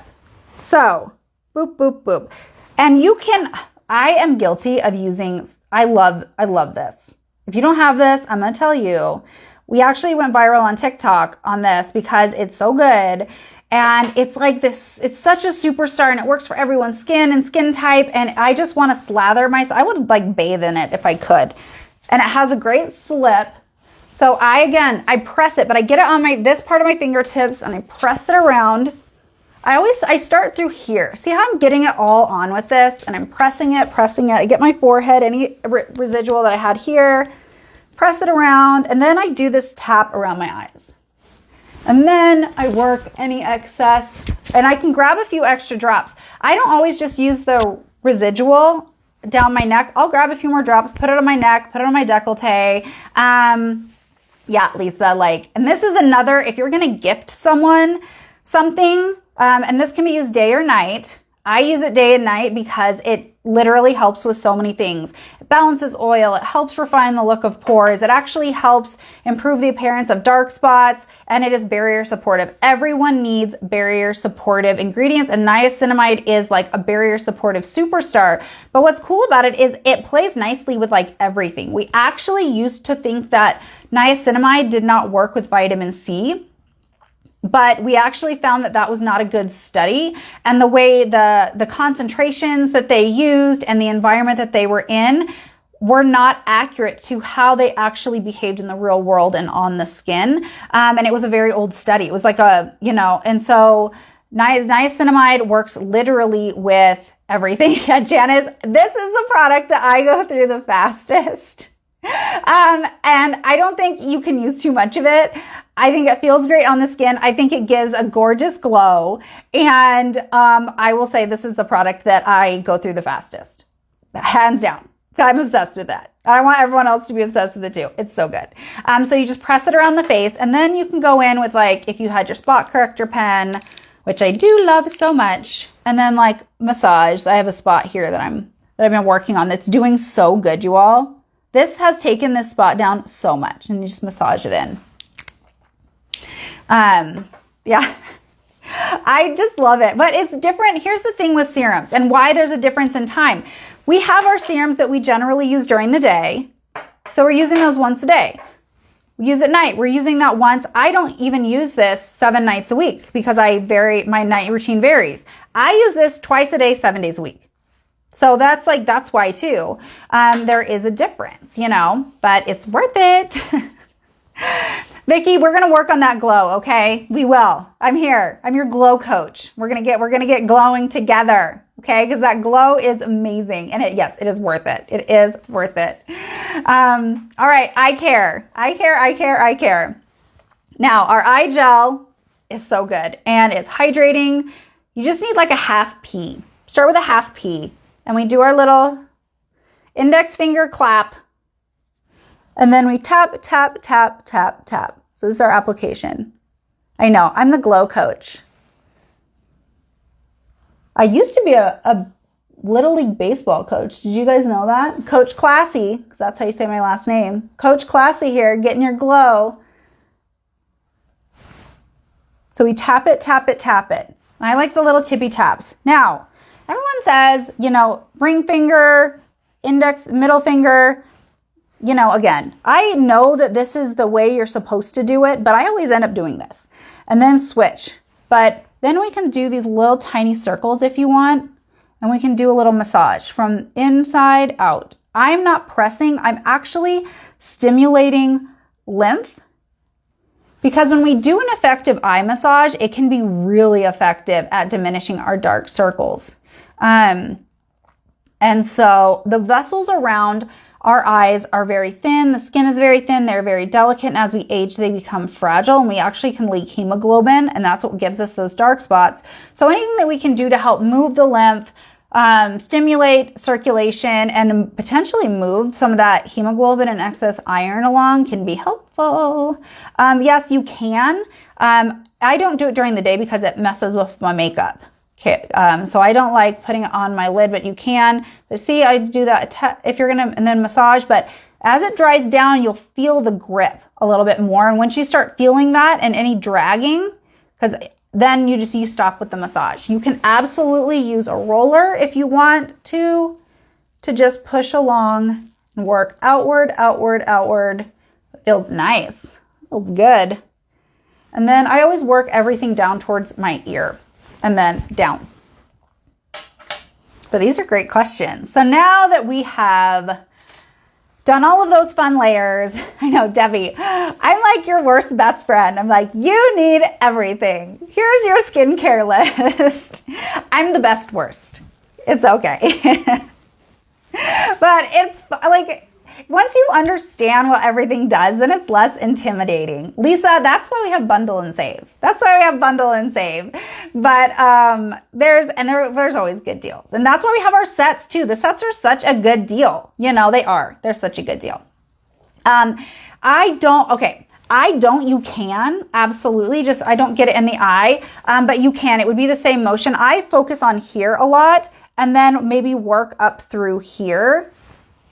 A: So boop, boop, boop. And I am guilty of using, I love this. If you don't have this, I'm going to tell you, we actually went viral on TikTok on this because it's so good. And it's like this, it's such a superstar and it works for everyone's skin and skin type. And I just want to slather myself. I would like bathe in it if I could. And it has a great slip. So I press it, but I get it on this part of my fingertips and I press it around. I start through here. See how I'm getting it all on with this and I'm pressing it. I get my forehead, any residual that I had here, press it around. And then I do this tap around my eyes. And then I work any excess and I can grab a few extra drops. I don't always just use the residual down my neck. I'll grab a few more drops, put it on my neck, put it on my décolleté. Yeah, Lisa, and this is another, if you're going to gift someone something, and this can be used day or night. I use it day and night because it literally helps with so many things. It balances oil. It helps refine the look of pores. It actually helps improve the appearance of dark spots, and it is barrier supportive. Everyone needs barrier supportive ingredients, and niacinamide is like a barrier supportive superstar. But what's cool about it is it plays nicely with like everything. We actually used to think that niacinamide did not work with vitamin C. But we actually found that that was not a good study, and the way the concentrations that they used and the environment that they were in were not accurate to how they actually behaved in the real world and on the skin. And it was a very old study. It was like and so niacinamide works literally with everything. Yeah, Janice, this is the product that I go through the fastest. And I don't think you can use too much of it. I think it feels great on the skin. I think it gives a gorgeous glow. And I will say this is the product that I go through the fastest. Hands down. I'm obsessed with that. I want everyone else to be obsessed with it too. It's so good. So you just press it around the face, and then you can go in with if you had your spot corrector pen, which I do love so much, and then massage. I have a spot here that I've been working on that's doing so good, you all. This has taken this spot down so much, and you just massage it in. Yeah, I just love it, but it's different. Here's the thing with serums and why there's a difference in time. We have our serums that we generally use during the day. So we're using those once a day. We use at night. We're using that once. I don't even use this 7 nights a week because my night routine varies. I use this twice a day, 7 days a week. So that's why too. There is a difference, but it's worth it. Vicki, we're going to work on that glow. Okay. We will. I'm here. I'm your glow coach. We're going to get glowing together. Okay. Cause that glow is amazing. And it is worth it. It is worth it. All right. Eye care. Now our eye gel is so good and it's hydrating. You just need a half P. Start with a half P. And we do our little index finger clap. And then we tap, tap, tap, tap, tap. So this is our application. I know, I'm the glow coach. I used to be a Little League baseball coach. Did you guys know that? Coach Classy, because that's how you say my last name. Coach Classy here, getting your glow. So we tap it, tap it, tap it. I like the little tippy taps. Now, everyone says, ring finger, index, middle finger. Again, I know that this is the way you're supposed to do it, but I always end up doing this and then switch. But then we can do these little tiny circles if you want, and we can do a little massage from inside out. I'm not pressing, I'm actually stimulating lymph, because when we do an effective eye massage, it can be really effective at diminishing our dark circles. And so the vessels around our eyes are very thin. The skin is very thin. They're very delicate. And as we age, they become fragile, and we actually can leak hemoglobin. And that's what gives us those dark spots. So anything that we can do to help move the lymph, stimulate circulation and potentially move some of that hemoglobin and excess iron along can be helpful. Yes, you can. I don't do it during the day because it messes with my makeup. Okay, so I don't like putting it on my lid, but you can. But see, I do that if you're gonna, and then massage, but as it dries down, you'll feel the grip a little bit more. And once you start feeling that and any dragging, because then you stop with the massage. You can absolutely use a roller if you want to just push along and work outward, outward, outward. It feels nice. It feels good. And then I always work everything down towards my ear and then down. But these are great questions. So now that we have done all of those fun layers, I know, Debbie, I'm like your worst best friend. I'm like, you need everything. Here's your skincare list. I'm the best worst. It's okay. But it's like, once you understand what everything does, then it's less intimidating. Lisa, that's why we have bundle and save. That's why we have bundle and save. But there's always good deals. And that's why we have our sets too. The sets are such a good deal. You know, they are. They're such a good deal. You can, absolutely. Just, I don't get it in the eye, but you can. It would be the same motion. I focus on here a lot and then maybe work up through here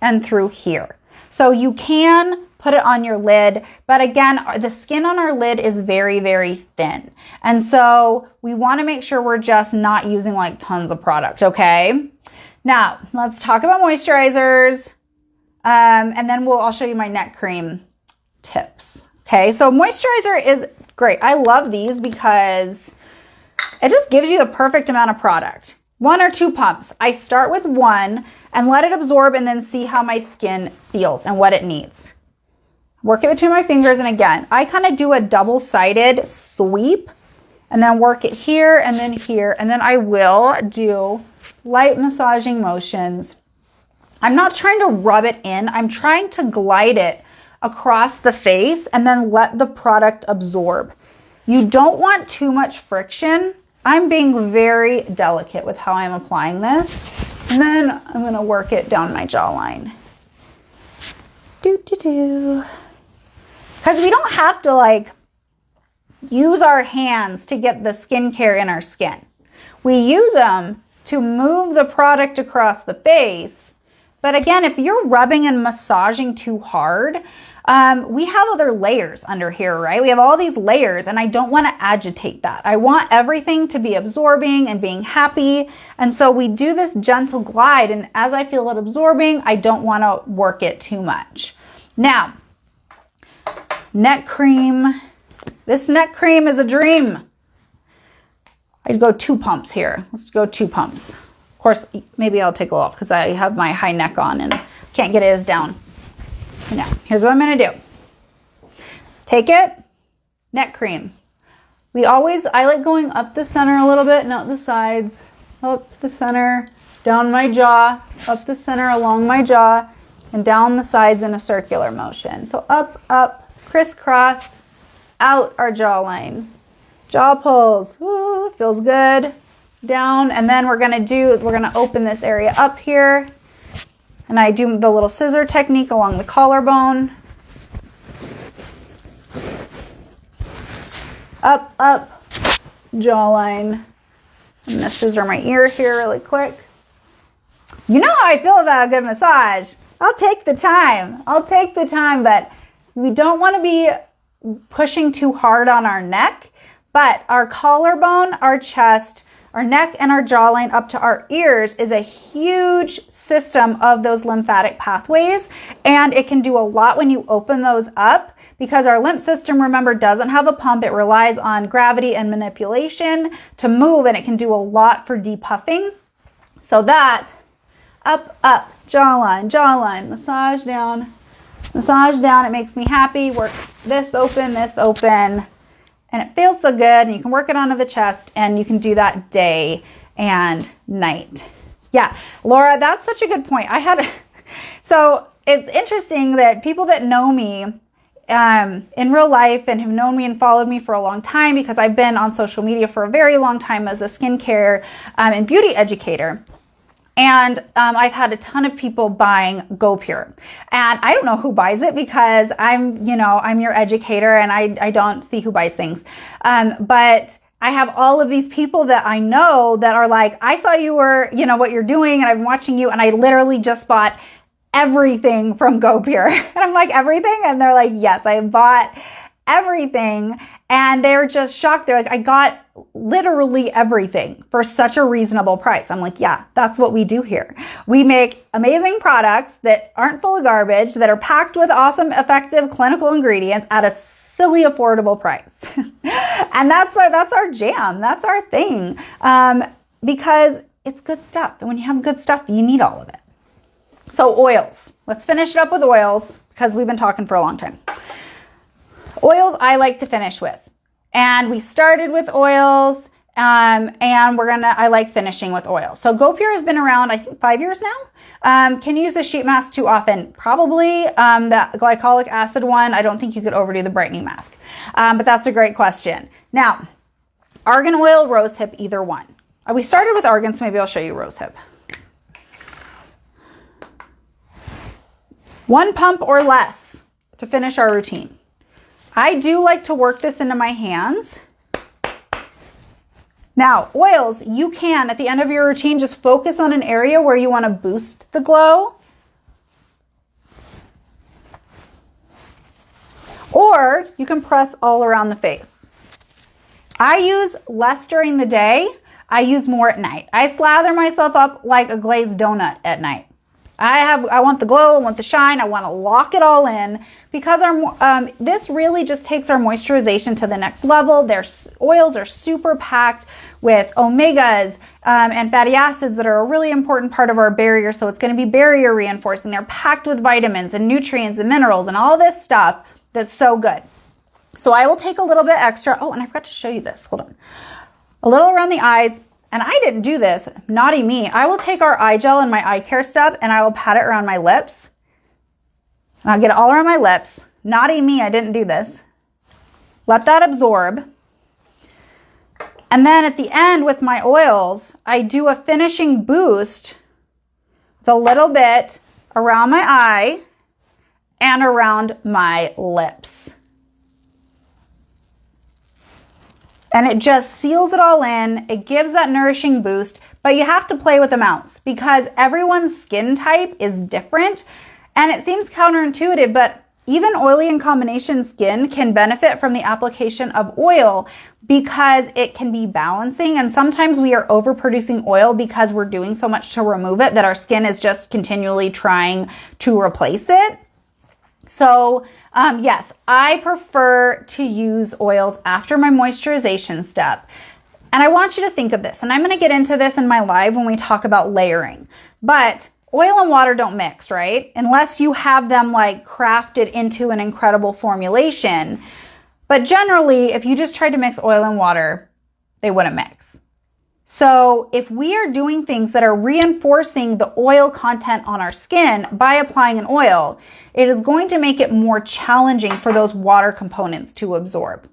A: and through here. So you can put it on your lid, but again, the skin on our lid is very, very thin. And so we want to make sure we're just not using like tons of product, okay? Now, let's talk about moisturizers. And then I'll show you my neck cream tips. Okay, so moisturizer is great. I love these because it just gives you the perfect amount of product. 1 or 2 pumps. I start with 1 and let it absorb and then see how my skin feels and what it needs. Work it between my fingers, and again, I kind of do a double-sided sweep and then work it here and then I will do light massaging motions. I'm not trying to rub it in. I'm trying to glide it across the face and then let the product absorb. You don't want too much friction. I'm being very delicate with how I'm applying this. And then I'm going to work it down my jawline. Because we don't have to like use our hands to get the skincare in our skin. We use them to move the product across the face. But again, if you're rubbing and massaging too hard, we have other layers under here, right? We have all these layers and I don't want to agitate that. I want everything to be absorbing and being happy. And so we do this gentle glide, and as I feel it absorbing, I don't want to work it too much. Now, neck cream. This neck cream is a dream. I'd go 2 pumps here. Let's go 2 pumps. Of course, maybe I'll take a little because I have my high neck on and can't get it as down. Now, here's what I'm going to do. Take it, neck cream. I like going up the center a little bit, not the sides. Up the center, down my jaw, up the center, along my jaw, and down the sides in a circular motion. So up, up, crisscross, out our jawline. Jaw pulls, ooh, feels good. Down, and then we're going to open this area up here. And I do the little scissor technique along the collarbone. Up, up, jawline. I'm going to scissor my ear here really quick. You know how I feel about a good massage. I'll take the time, but we don't want to be pushing too hard on our neck. But our collarbone, our chest, our neck, and our jawline up to our ears is a huge system of those lymphatic pathways, and it can do a lot when you open those up because our lymph system, remember, doesn't have a pump. It relies on gravity and manipulation to move, and it can do a lot for depuffing. So that up, up, jawline, jawline, massage down, it makes me happy. Work this open, and it feels so good, and you can work it onto the chest, and you can do that day and night. Yeah, Laura, that's such a good point. So it's interesting that people that know me in real life and have known me and followed me for a long time, because I've been on social media for a very long time as a skincare and beauty educator. And I've had a ton of people buying Go Pure. And I don't know who buys it because I'm your educator and I don't see who buys things. But I have all of these people that I know that are like, I saw you were, what you're doing and I've been watching you and I literally just bought everything from Go Pure. And I'm like, everything? And they're like, yes, I bought everything. And they're just shocked. They're like, I got literally everything for such a reasonable price. I'm like, yeah, that's what we do here. We make amazing products that aren't full of garbage, that are packed with awesome, effective clinical ingredients at a silly, affordable price. And that's our jam. That's our thing. Because it's good stuff. And when you have good stuff, you need all of it. So oils. Let's finish it up with oils because we've been talking for a long time. Oils I like to finish with. And we started with oils, and I like finishing with oils. So Go Pure has been around, I think 5 years now. Can you use a sheet mask too often? Probably. The glycolic acid one, I don't think you could overdo the brightening mask. But that's a great question. Now, argan oil, rosehip, either one. We started with argan, so maybe I'll show you rosehip. 1 pump or less to finish our routine. I do like to work this into my hands. Now, oils, you can, at the end of your routine, just focus on an area where you want to boost the glow. Or you can press all around the face. I use less during the day. I use more at night. I slather myself up like a glazed donut at night. I want the glow, I want the shine, I want to lock it all in because this really just takes our moisturization to the next level. Their oils are super packed with omegas and fatty acids that are a really important part of our barrier. So it's going to be barrier reinforcing. They're packed with vitamins and nutrients and minerals and all this stuff that's so good. So I will take a little bit extra. Oh, and I forgot to show you this. Hold on. A little around the eyes. And I didn't do this, naughty me. I will take our eye gel and my eye care stuff and I will pat it around my lips. And I'll get it all around my lips. Naughty me, I didn't do this. Let that absorb. And then at the end with my oils, I do a finishing boost with a little bit around my eye and around my lips. And it just seals it all in. It gives that nourishing boost, but you have to play with amounts because everyone's skin type is different. And it seems counterintuitive, but even oily and combination skin can benefit from the application of oil because it can be balancing. And sometimes we are overproducing oil because we're doing so much to remove it that our skin is just continually trying to replace it. So yes, I prefer to use oils after my moisturization step. And I want you to think of this, and I'm going to get into this in my live when we talk about layering. But oil and water don't mix, right? Unless you have them like crafted into an incredible formulation. But generally, if you just tried to mix oil and water, they wouldn't mix. So if we are doing things that are reinforcing the oil content on our skin by applying an oil, it is going to make it more challenging for those water components to absorb.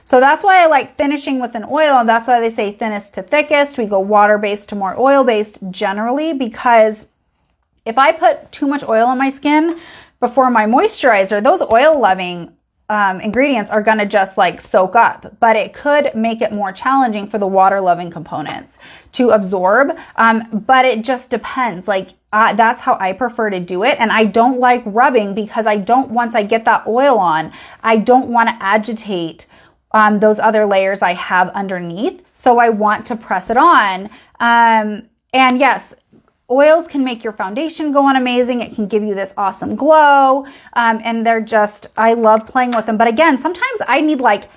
A: So that's why I like finishing with an oil, and that's why they say thinnest to thickest. We go water-based to more oil-based generally, because if I put too much oil on my skin before my moisturizer, those oil-loving ingredients are going to just like soak up, but it could make it more challenging for the water loving components to absorb. But it just depends. That's how I prefer to do it. And I don't like rubbing because once I get that oil on, I don't want to agitate those other layers I have underneath. So I want to press it on. And yes, oils can make your foundation go on amazing. It can give you this awesome glow. And I love playing with them. But again, sometimes I need like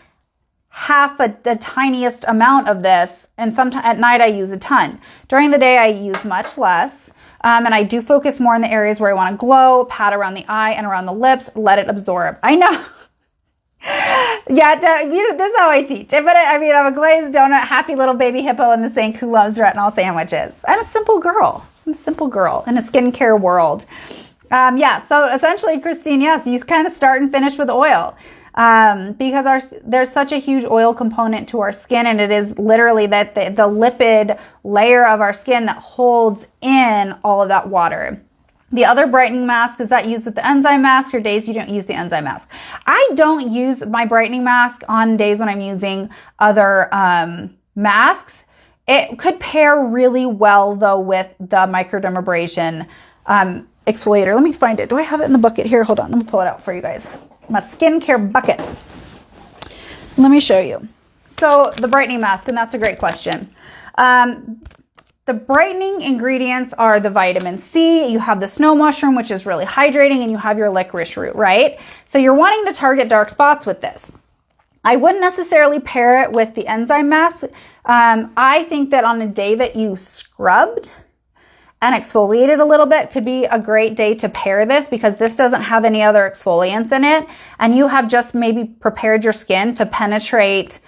A: half the tiniest amount of this. And sometimes at night I use a ton. During the day I use much less. And I do focus more in the areas where I want to glow, pat around the eye and around the lips, let it absorb. I know. Yeah, this is how I teach. But I'm a glazed donut, happy little baby hippo in the sink who loves retinol sandwiches. I'm a simple girl. I'm a simple girl in a skincare world. So essentially, Christine, yes, you kind of start and finish with oil. because there's such a huge oil component to our skin, and it is literally that the lipid layer of our skin that holds in all of that water. The other brightening mask is that used with the enzyme mask or days you don't use the enzyme mask. I don't use my brightening mask on days when I'm using other masks. It could pair really well though with the microdermabrasion exfoliator. Let me find it. Do I have it in the bucket here? Hold on. Let me pull it out for you guys. My skincare bucket. Let me show you. So the brightening mask, and that's a great question. The brightening ingredients are the vitamin C, you have the snow mushroom, which is really hydrating, and you have your licorice root, right? So you're wanting to target dark spots with this. I wouldn't necessarily pair it with the enzyme mask. I think that on a day that you scrubbed and exfoliated a little bit could be a great day to pair this, because this doesn't have any other exfoliants in it, and you have just maybe prepared your skin to penetrate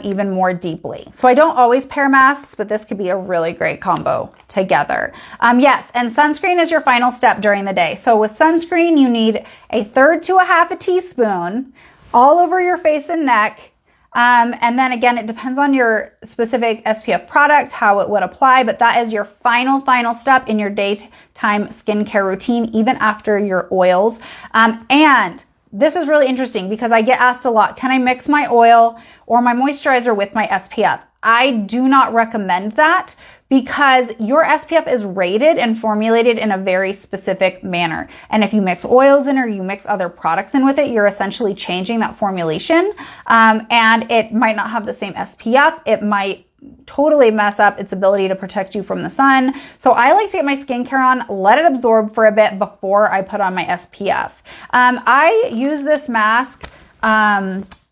A: even more deeply. So I don't always pair masks, but this could be a really great combo together. Yes, and sunscreen is your final step during the day. So with sunscreen, you need 1/3 to 1/2 teaspoon all over your face and neck. And then again, it depends on your specific SPF product, how it would apply, but that is your final step in your daytime skincare routine, even after your oils. And this is really interesting because I get asked a lot, can I mix my oil or my moisturizer with my SPF? I do not recommend that, because your SPF is rated and formulated in a very specific manner. And if you mix oils in or you mix other products in with it, you're essentially changing that formulation. And it might not have the same SPF. It might totally mess up its ability to protect you from the sun. So I like to get my skincare on, let it absorb for a bit before I put on my SPF. I use this mask.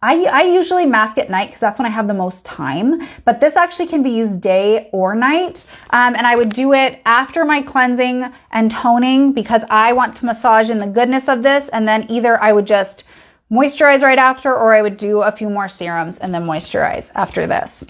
A: I usually mask at night because that's when I have the most time, but this actually can be used day or night. And I would do it after my cleansing and toning because I want to massage in the goodness of this. And then either I would just moisturize right after, or I would do a few more serums and then moisturize after this.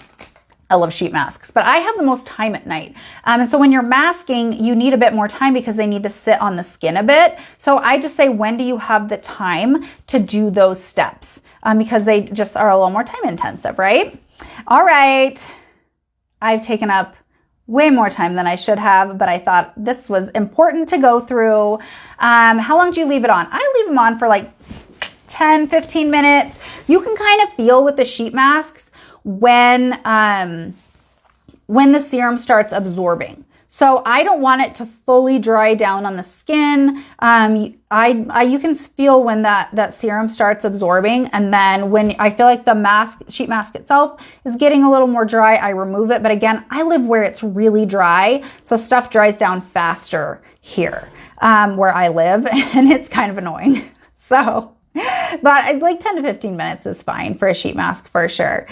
A: I love sheet masks, but I have the most time at night. And so when you're masking, you need a bit more time because they need to sit on the skin a bit. So I just say, when do you have the time to do those steps? Because they just are a little more time intensive, right? All right. I've taken up way more time than I should have, but I thought this was important to go through. How long do you leave it on? I leave them on for like 10, 15 minutes. You can kind of feel with the sheet masks when the serum starts absorbing. So I don't want it to fully dry down on the skin. You can feel when that serum starts absorbing, and then when I feel like the sheet mask itself is getting a little more dry, I remove it. But again, I live where it's really dry, so stuff dries down faster here where I live, and it's kind of annoying. So, but like 10 to 15 minutes is fine for a sheet mask for sure.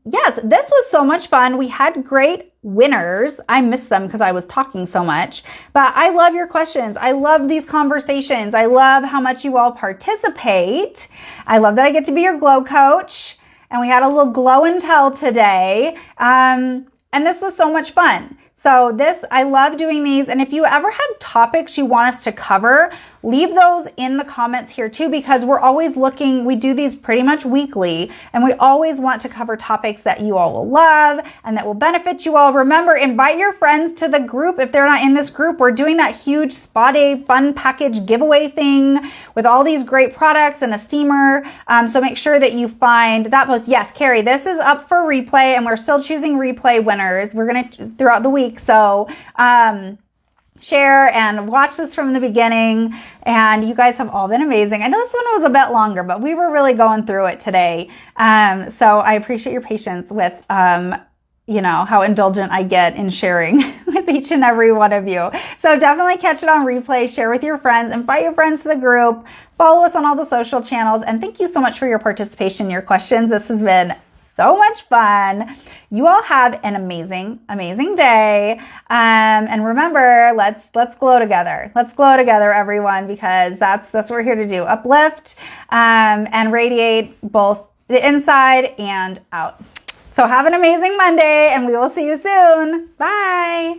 A: Yes, this was so much fun. We had great winners. I missed them because I was talking so much, but I love your questions. I love these conversations. I love how much you all participate. I love that I get to be your glow coach, and we had a little glow and tell today. And this was so much fun. So I love doing these. And if you ever have topics you want us to cover, leave those in the comments here too, because we're always looking, we do these pretty much weekly, and we always want to cover topics that you all will love and that will benefit you all. Remember, invite your friends to the group. If they're not in this group, we're doing that huge spa day fun package giveaway thing with all these great products and a steamer. So make sure that you find that post. Yes, Carrie, this is up for replay, and we're still choosing replay winners. We're going to throughout the week. So, share and watch this from the beginning, and you guys have all been amazing. I know this one was a bit longer, but we were really going through it today. So I appreciate your patience with, how indulgent I get in sharing with each and every one of you. So definitely catch it on replay, share with your friends, invite your friends to the group, follow us on all the social channels, and thank you so much for your participation, your questions. This has been so much fun. You all have an amazing, amazing day. And remember, let's glow together. Let's glow together, everyone, because that's what we're here to do. Uplift, and radiate both the inside and out. So have an amazing Monday, and we will see you soon. Bye.